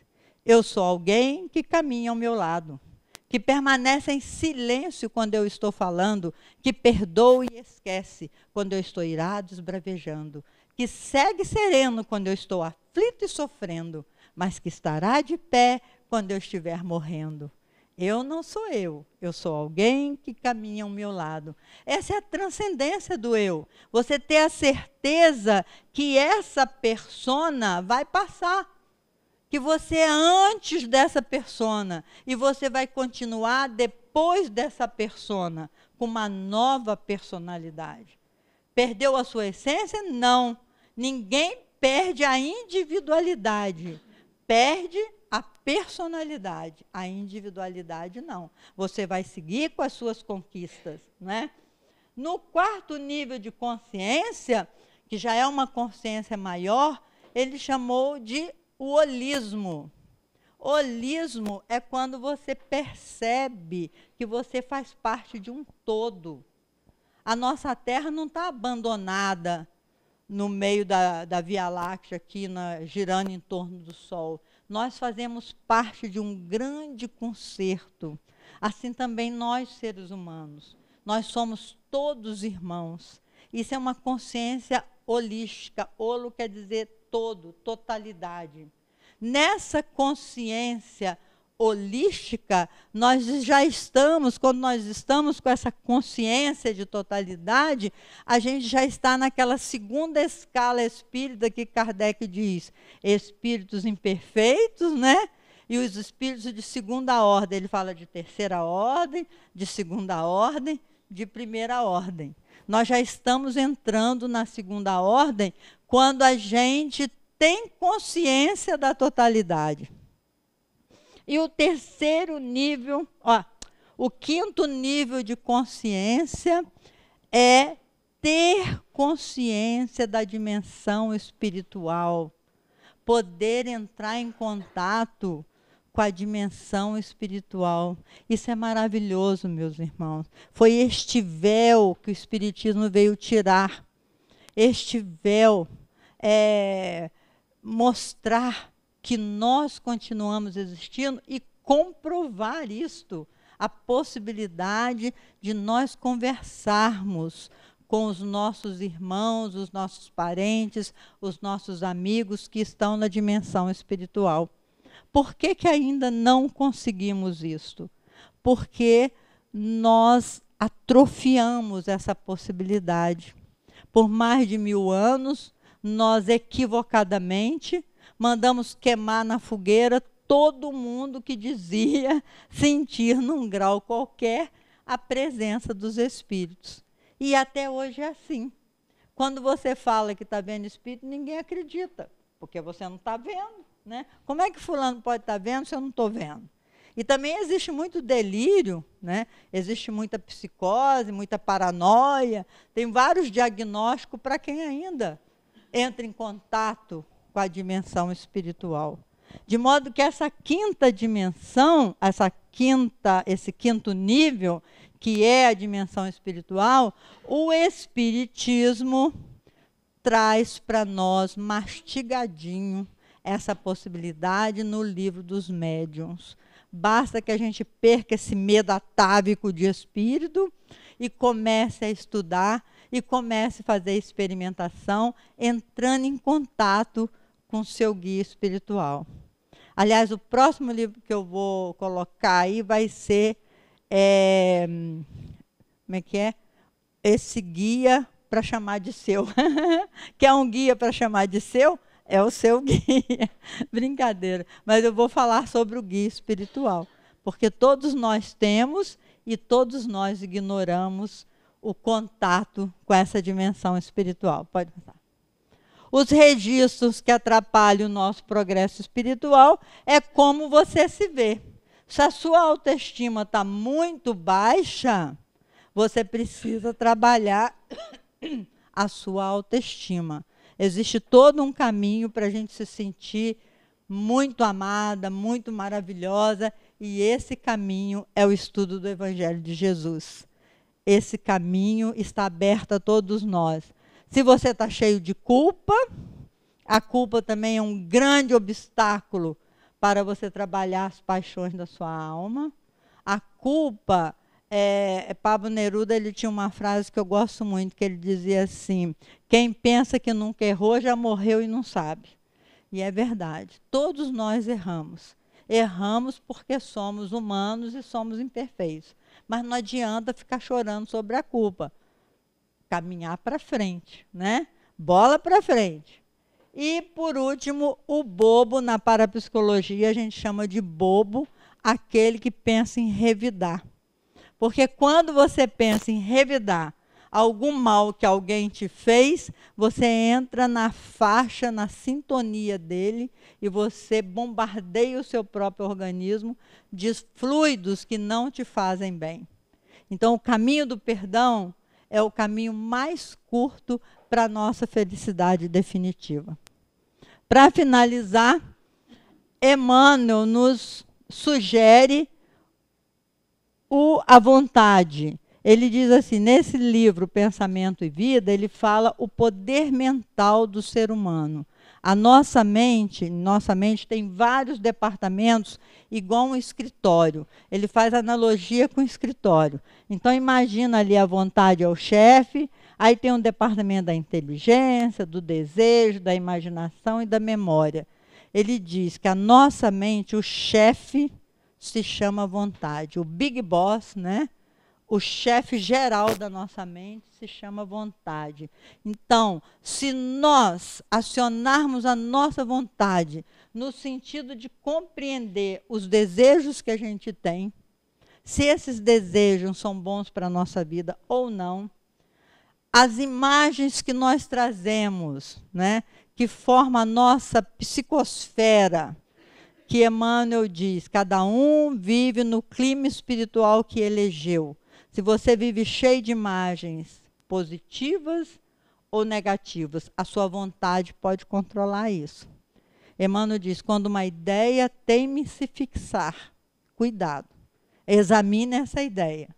Eu sou alguém que caminha ao meu lado, que permanece em silêncio quando eu estou falando, que perdoa e esquece quando eu estou irado, esbravejando, que segue sereno quando eu estou aflito e sofrendo, mas que estará de pé quando eu estiver morrendo. Eu não sou eu sou alguém que caminha ao meu lado. Essa é a transcendência do eu. Você ter a certeza que essa persona vai passar, que você é antes dessa persona e você vai continuar depois dessa persona, com uma nova personalidade. Perdeu a sua essência? Não. Ninguém perde a individualidade. Perde a personalidade, a individualidade não. Você vai seguir com as suas conquistas, né? No quarto nível de consciência, que já é uma consciência maior, ele chamou de o holismo. Holismo é quando você percebe que você faz parte de um todo. A nossa Terra não está abandonada no meio da Via Láctea, aqui girando em torno do Sol. Nós fazemos parte de um grande concerto. Assim também nós, seres humanos. Nós somos todos irmãos. Isso é uma consciência holística. Holo quer dizer todo, totalidade. Nessa consciência holística, nós já estamos, quando nós estamos com essa consciência de totalidade, a gente já está naquela segunda escala espírita que Kardec diz, espíritos imperfeitos, né? E os espíritos de segunda ordem, ele fala de terceira ordem, de segunda ordem, de primeira ordem. Nós já estamos entrando na segunda ordem quando a gente tem consciência da totalidade. E o terceiro nível, o quinto nível de consciência é ter consciência da dimensão espiritual, poder entrar em contato com a dimensão espiritual. Isso é maravilhoso, meus irmãos. Foi este véu que o Espiritismo veio tirar. Este véu mostrar que nós continuamos existindo e comprovar isto, a possibilidade de nós conversarmos com os nossos irmãos, os nossos parentes, os nossos amigos que estão na dimensão espiritual. Por que que ainda não conseguimos isto? Porque nós atrofiamos essa possibilidade. Por mais de 1000 anos, nós equivocadamente mandamos queimar na fogueira todo mundo que dizia sentir num grau qualquer a presença dos espíritos. E até hoje é assim. Quando você fala que está vendo espírito, ninguém acredita. porque você não está vendo, né? Como é que fulano pode estar vendo se eu não estou vendo? E também existe muito delírio, né? Existe muita psicose, muita paranoia, tem vários diagnósticos para quem ainda entra em contato com a dimensão espiritual. De modo que essa quinta dimensão, esse quinto nível, que é a dimensão espiritual, o Espiritismo traz para nós mastigadinho essa possibilidade no Livro dos Médiuns. Basta que a gente perca esse medo atávico de espírito e comece a estudar e comece a fazer experimentação, entrando em contato com o seu guia espiritual. Aliás, o próximo livro que eu vou colocar aí vai ser, como é que é? Esse guia para chamar de seu. Quer um guia para chamar de seu? É o seu guia. Brincadeira. Mas eu vou falar sobre o guia espiritual. Porque todos nós temos e todos nós ignoramos o contato com essa dimensão espiritual. Pode passar. Os registros que atrapalham o nosso progresso espiritual é como você se vê. Se a sua autoestima está muito baixa, você precisa trabalhar a sua autoestima. Existe todo um caminho para a gente se sentir muito amada, muito maravilhosa, e esse caminho é o estudo do Evangelho de Jesus. Esse caminho está aberto a todos nós. Se você está cheio de culpa, a culpa também é um grande obstáculo para você trabalhar as paixões da sua alma. A culpa, Pablo Neruda, ele tinha uma frase que eu gosto muito, que ele dizia assim: quem pensa que nunca errou, já morreu e não sabe. E é verdade, todos nós erramos. Erramos porque somos humanos e somos imperfeitos. Mas não adianta ficar chorando sobre a culpa. Caminhar para frente, né? Bola para frente. E, por último, o bobo, na parapsicologia, a gente chama de bobo aquele que pensa em revidar. Porque quando você pensa em revidar algum mal que alguém te fez, você entra na faixa, na sintonia dele, e você bombardeia o seu próprio organismo de fluidos que não te fazem bem. Então, o caminho do perdão é o caminho mais curto para a nossa felicidade definitiva. Para finalizar, Emmanuel nos sugere a vontade. Ele diz assim, nesse livro Pensamento e Vida, ele fala o poder mental do ser humano. A nossa mente tem vários departamentos, igual um escritório. Ele faz analogia com o escritório. Então, imagina ali a vontade é o chefe, aí tem um departamento da inteligência, do desejo, da imaginação e da memória. Ele diz que a nossa mente, o chefe, se chama vontade. O Big Boss, né? O chefe geral da nossa mente se chama vontade. Então, se nós acionarmos a nossa vontade no sentido de compreender os desejos que a gente tem, se esses desejos são bons para a nossa vida ou não, as imagens que nós trazemos, né, que formam a nossa psicosfera, que Emmanuel diz, cada um vive no clima espiritual que elegeu. Se você vive cheio de imagens positivas ou negativas, a sua vontade pode controlar isso. Emmanuel diz, quando uma ideia teme se fixar, cuidado, examine essa ideia,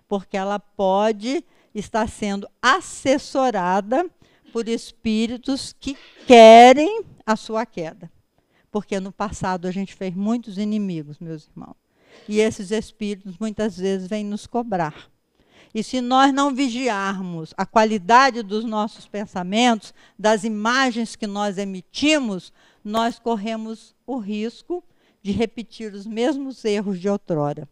porque ela pode estar sendo assessorada por espíritos que querem a sua queda. Porque no passado a gente fez muitos inimigos, meus irmãos. E esses espíritos muitas vezes vêm nos cobrar. E se nós não vigiarmos a qualidade dos nossos pensamentos, das imagens que nós emitimos, nós corremos o risco de repetir os mesmos erros de outrora.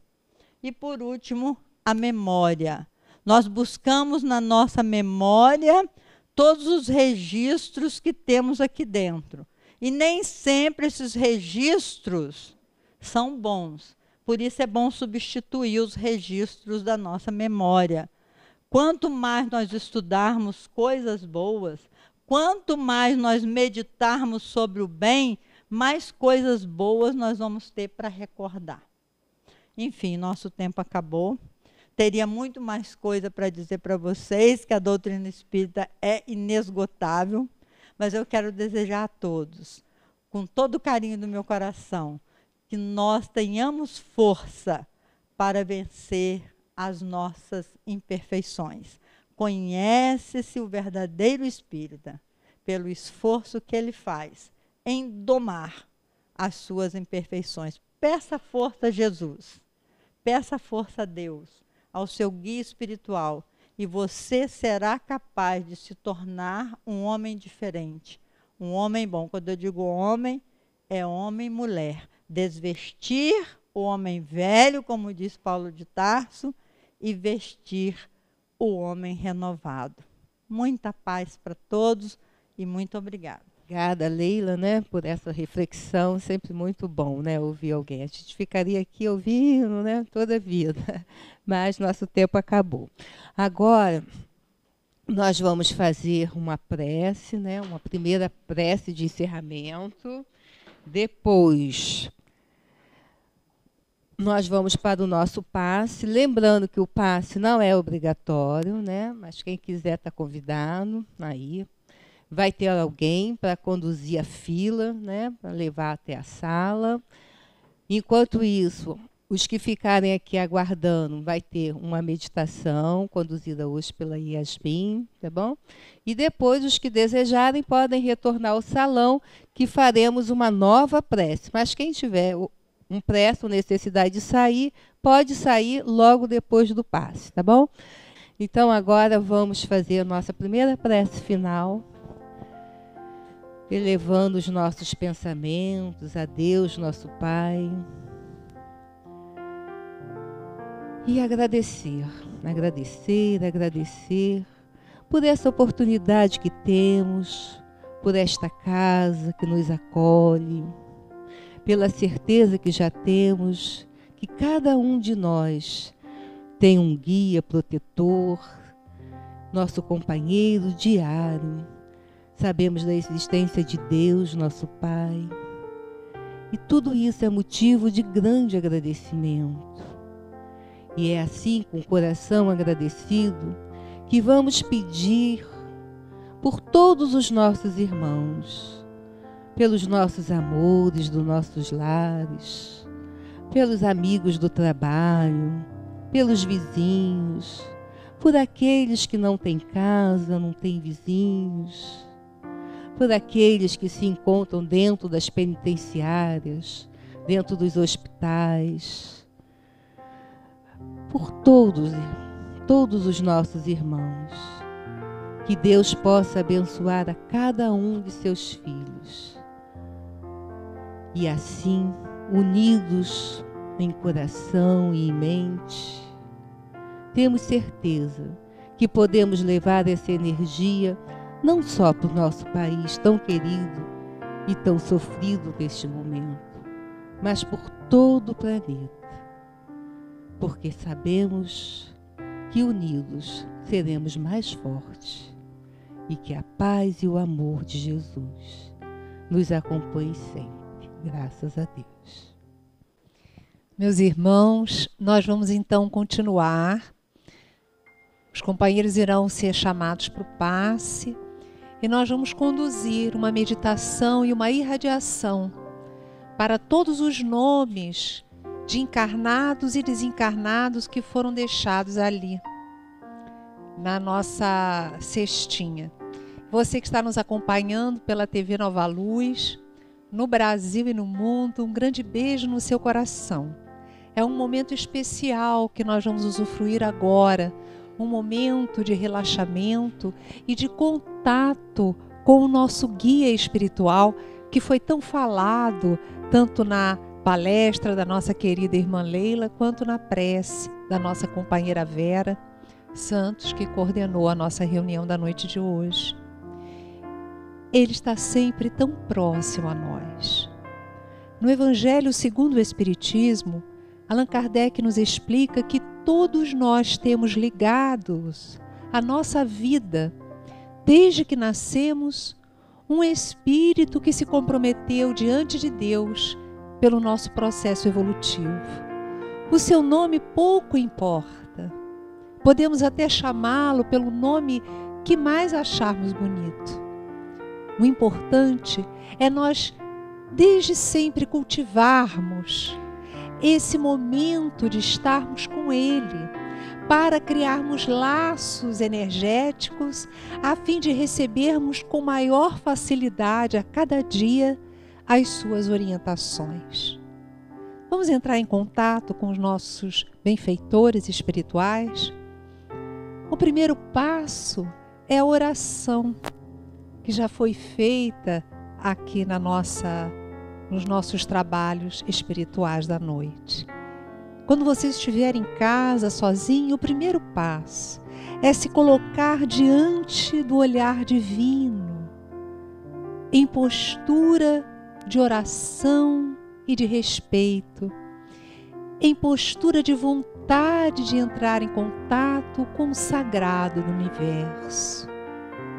E por último, a memória. Nós buscamos na nossa memória todos os registros que temos aqui dentro. E nem sempre esses registros são bons. Por isso é bom substituir os registros da nossa memória. Quanto mais nós estudarmos coisas boas, quanto mais nós meditarmos sobre o bem, mais coisas boas nós vamos ter para recordar. Enfim, nosso tempo acabou. Teria muito mais coisa para dizer para vocês, que a doutrina espírita é inesgotável, mas eu quero desejar a todos, com todo o carinho do meu coração, que nós tenhamos força para vencer as nossas imperfeições. Conhece-se o verdadeiro espírita pelo esforço que ele faz em domar as suas imperfeições. Peça força a Jesus, peça força a Deus, ao seu guia espiritual, e você será capaz de se tornar um homem diferente, um homem bom. Quando eu digo homem, é homem e mulher. Desvestir o homem velho, como diz Paulo de Tarso, e vestir o homem renovado. Muita paz para todos e muito obrigada. Obrigada, Leila, né, por essa reflexão, sempre muito bom, né, ouvir alguém. A gente ficaria aqui ouvindo, né, toda a vida, mas nosso tempo acabou. Agora, nós vamos fazer uma prece, né, uma primeira prece de encerramento. Depois, nós vamos para o nosso passe, lembrando que o passe não é obrigatório, né, mas quem quiser está convidado aí. Vai ter alguém para conduzir a fila, né, para levar até a sala. Enquanto isso, os que ficarem aqui aguardando, vai ter uma meditação conduzida hoje pela Yasmin, tá bom? E depois, os que desejarem podem retornar ao salão, que faremos uma nova prece. Mas quem tiver um pressa ou necessidade de sair, pode sair logo depois do passe, tá bom? Então, agora vamos fazer a nossa primeira prece final, elevando os nossos pensamentos a Deus, nosso Pai, e agradecer por essa oportunidade que temos, por esta casa que nos acolhe, pela certeza que já temos que cada um de nós tem um guia protetor, nosso companheiro diário. Sabemos da existência de Deus, nosso Pai. E tudo isso é motivo de grande agradecimento. E é assim, com o coração agradecido, que vamos pedir por todos os nossos irmãos, pelos nossos amores dos nossos lares, pelos amigos do trabalho, pelos vizinhos, por aqueles que não têm casa, não têm vizinhos, por aqueles que se encontram dentro das penitenciárias, dentro dos hospitais, por todos os nossos irmãos. Que Deus possa abençoar a cada um de seus filhos. E assim, unidos em coração e em mente, temos certeza que podemos levar essa energia não só para o nosso país tão querido e tão sofrido neste momento, mas por todo o planeta. Porque sabemos que unidos seremos mais fortes e que a paz e o amor de Jesus nos acompanhem sempre. Graças a Deus. Meus irmãos, nós vamos então continuar. Os companheiros irão ser chamados para o passe. E nós vamos conduzir uma meditação e uma irradiação para todos os nomes de encarnados e desencarnados que foram deixados ali, na nossa cestinha. Você que está nos acompanhando pela TV Nova Luz, no Brasil e no mundo, um grande beijo no seu coração. É um momento especial que nós vamos usufruir agora, um momento de relaxamento e de contato com o nosso guia espiritual, que foi tão falado, tanto na palestra da nossa querida irmã Leila, quanto na prece da nossa companheira Vera Santos, que coordenou a nossa reunião da noite de hoje. Ele está sempre tão próximo a nós. No Evangelho segundo o Espiritismo, Allan Kardec nos explica que todos nós temos ligados a nossa vida desde que nascemos, um espírito que se comprometeu diante de Deus pelo nosso processo evolutivo. O seu nome pouco importa. Podemos até chamá-lo pelo nome que mais acharmos bonito. O importante é nós, desde sempre, cultivarmos esse momento de estarmos com Ele, para criarmos laços energéticos, a fim de recebermos com maior facilidade a cada dia as suas orientações. Vamos entrar em contato com os nossos benfeitores espirituais? O primeiro passo é a oração, que já foi feita aqui nos nossos trabalhos espirituais da noite. Quando você estiver em casa, sozinho, o primeiro passo é se colocar diante do olhar divino, em postura de oração e de respeito, em postura de vontade de entrar em contato com o sagrado do universo.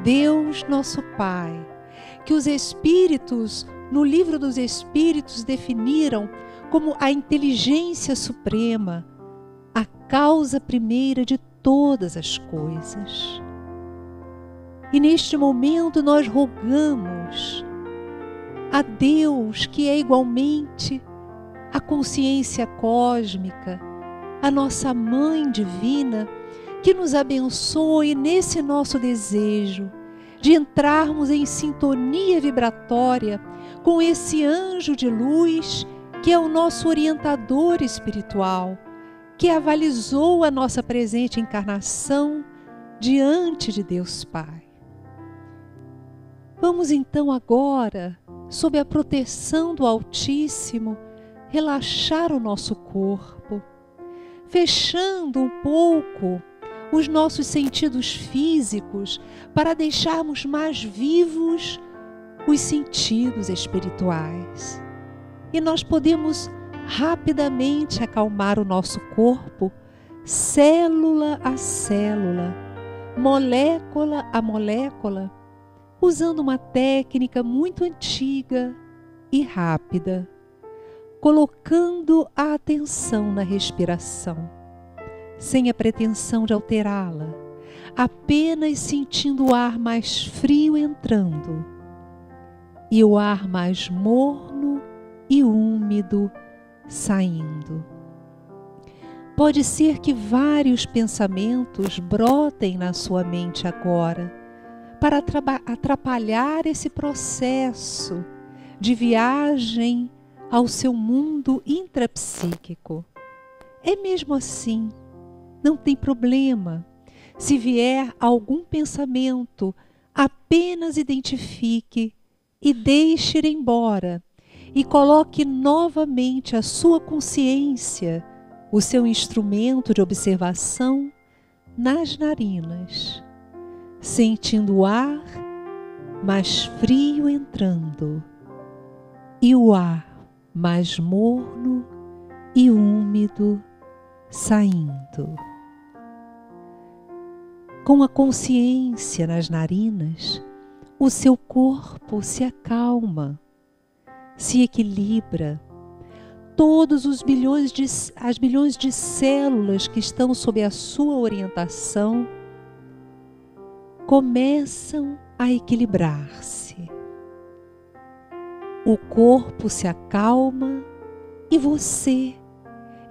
Deus, nosso Pai, que os Espíritos, no Livro dos Espíritos, definiram como a inteligência suprema, a causa primeira de todas as coisas. E neste momento nós rogamos a Deus, que é igualmente a consciência cósmica, a nossa Mãe Divina, que nos abençoe nesse nosso desejo de entrarmos em sintonia vibratória com esse anjo de luz que é o nosso orientador espiritual, que avalizou a nossa presente encarnação diante de Deus Pai. Vamos então agora, sob a proteção do Altíssimo, relaxar o nosso corpo, fechando um pouco os nossos sentidos físicos para deixarmos mais vivos os sentidos espirituais. E nós podemos rapidamente acalmar o nosso corpo, célula a célula, molécula a molécula, usando uma técnica muito antiga e rápida, colocando a atenção na respiração, sem a pretensão de alterá-la, apenas sentindo o ar mais frio entrando e o ar mais morno e úmido saindo. Pode ser que vários pensamentos brotem na sua mente agora para atrapalhar esse processo de viagem ao seu mundo intrapsíquico. É mesmo assim, não tem problema. Se vier algum pensamento, apenas identifique e deixe ir embora e coloque novamente a sua consciência, o seu instrumento de observação, nas narinas, sentindo o ar mais frio entrando e o ar mais morno e úmido saindo. Com a consciência nas narinas, o seu corpo se acalma, se equilibra. Todos as bilhões de células que estão sob a sua orientação começam a equilibrar-se. O corpo se acalma e você,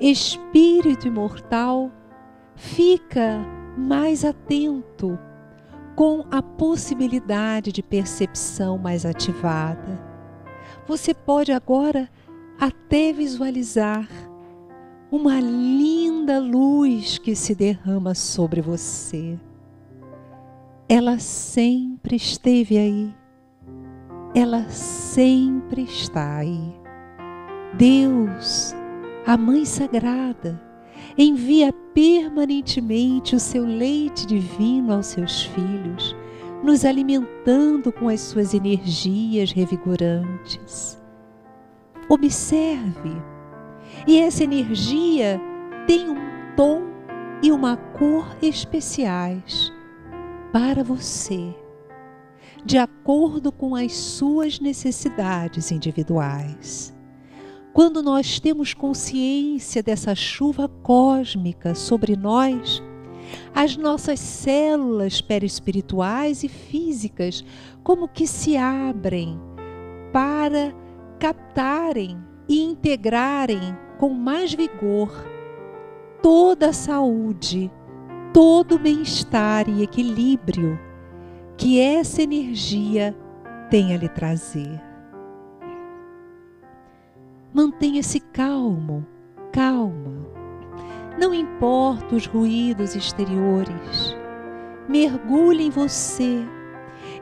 espírito imortal, fica mais atento, com a possibilidade de percepção mais ativada. Você pode agora até visualizar uma linda luz que se derrama sobre você. Ela sempre esteve aí. Ela sempre está aí. Deus, a Mãe Sagrada, envia permanentemente o seu leite divino aos seus filhos, nos alimentando com as suas energias revigorantes. Observe, e essa energia tem um tom e uma cor especiais para você, de acordo com as suas necessidades individuais. Quando nós temos consciência dessa chuva cósmica sobre nós, as nossas células perispirituais e físicas como que se abrem para captarem e integrarem com mais vigor toda a saúde, todo o bem-estar e equilíbrio que essa energia tem a lhe trazer. Mantenha-se calmo, calma. Não importa os ruídos exteriores. Mergulhe em você.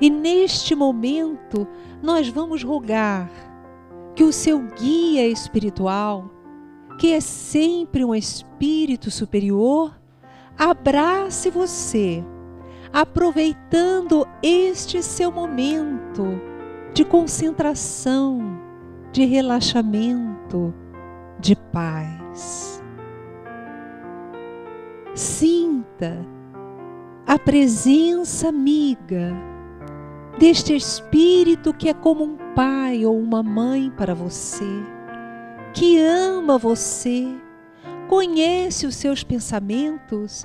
E neste momento nós vamos rogar que o seu guia espiritual, que é sempre um espírito superior, abrace você, aproveitando este seu momento de concentração, de relaxamento, de paz. Sinta a presença amiga deste espírito que é como um pai ou uma mãe para você, que ama você, conhece os seus pensamentos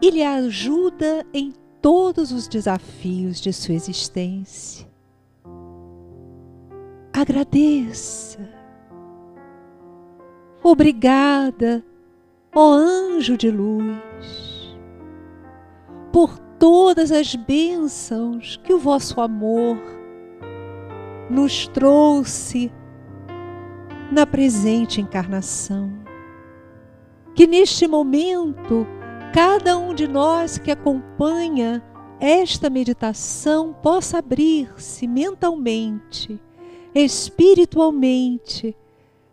e lhe ajuda em todos os desafios de sua existência. Agradeça. Obrigada, ó anjo de luz, por todas as bênçãos que o vosso amor nos trouxe na presente encarnação. Que neste momento, cada um de nós que acompanha esta meditação possa abrir-se mentalmente, espiritualmente,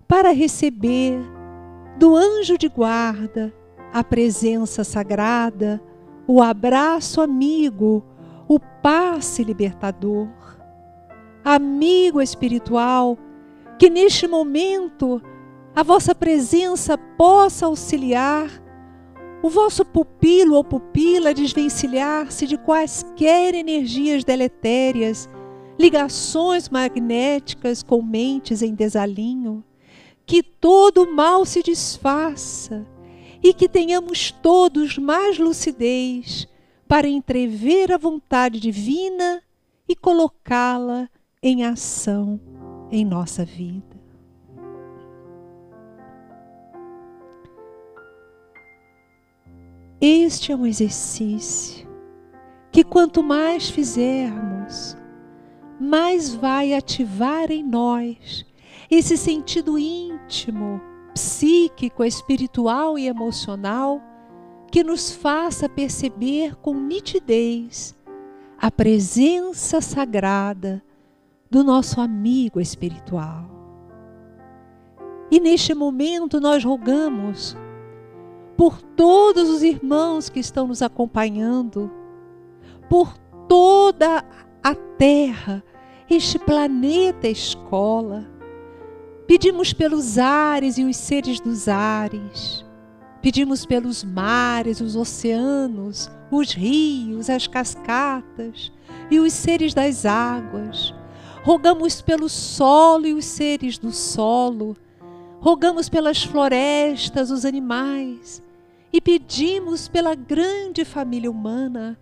para receber do anjo de guarda a presença sagrada, o abraço amigo, o passe libertador. Amigo espiritual, que neste momento a vossa presença possa auxiliar o vosso pupilo ou pupila a desvencilhar-se de quaisquer energias deletérias, ligações magnéticas com mentes em desalinho, que todo o mal se desfaça e que tenhamos todos mais lucidez para entrever a vontade divina e colocá-la em ação em nossa vida. Este é um exercício que quanto mais fizermos, mais vai ativar em nós esse sentido íntimo, psíquico, espiritual e emocional que nos faça perceber com nitidez a presença sagrada do nosso amigo espiritual. E neste momento nós rogamos por todos os irmãos que estão nos acompanhando, por toda a Terra, este planeta escola. Pedimos pelos ares e os seres dos ares. Pedimos pelos mares, os oceanos, os rios, as cascatas e os seres das águas. Rogamos pelo solo e os seres do solo. Rogamos pelas florestas, os animais. E pedimos pela grande família humana,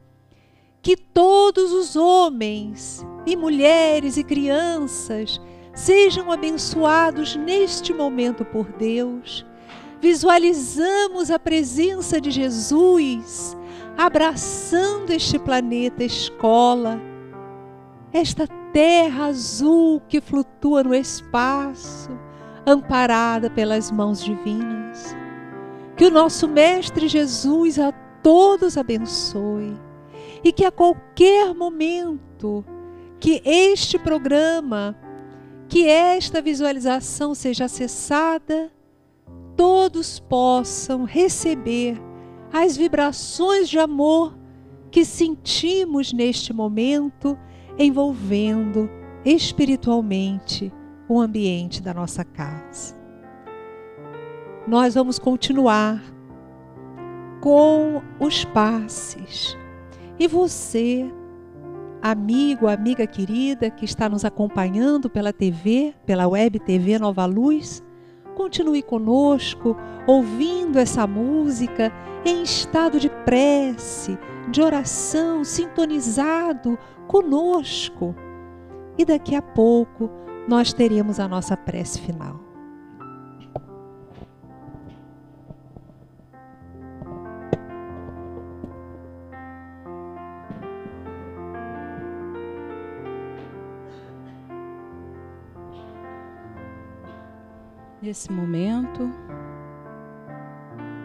que todos os homens e mulheres e crianças sejam abençoados neste momento por Deus. Visualizamos a presença de Jesus abraçando este planeta escola, esta terra azul que flutua no espaço, amparada pelas mãos divinas. Que o nosso Mestre Jesus a todos abençoe e que a qualquer momento que este programa, que esta visualização seja acessada, todos possam receber as vibrações de amor que sentimos neste momento, envolvendo espiritualmente o ambiente da nossa casa. Nós vamos continuar com os passes. E você amigo, amiga querida que está nos acompanhando pela TV, pela Web TV Nova Luz, continue conosco, ouvindo essa música em estado de prece, de oração, sintonizado conosco. E daqui a pouco nós teremos a nossa prece final. Nesse momento,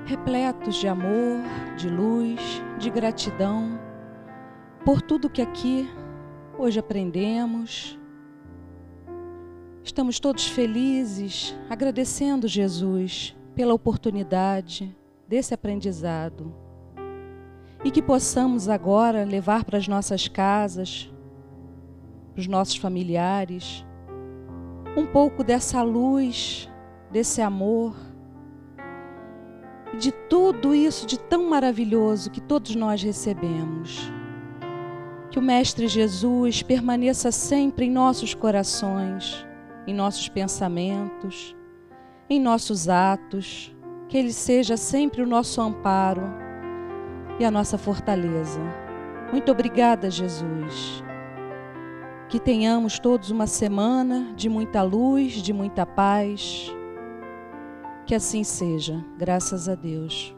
repletos de amor, de luz, de gratidão por tudo que aqui hoje aprendemos. Estamos todos felizes, agradecendo Jesus pela oportunidade desse aprendizado. E que possamos agora levar para as nossas casas, para os nossos familiares, um pouco dessa luz, desse amor, de tudo isso de tão maravilhoso que todos nós recebemos. Que o Mestre Jesus permaneça sempre em nossos corações, em nossos pensamentos, em nossos atos, que Ele seja sempre o nosso amparo e a nossa fortaleza. Muito obrigada, Jesus. Que tenhamos todos uma semana de muita luz, de muita paz. Que assim seja, graças a Deus.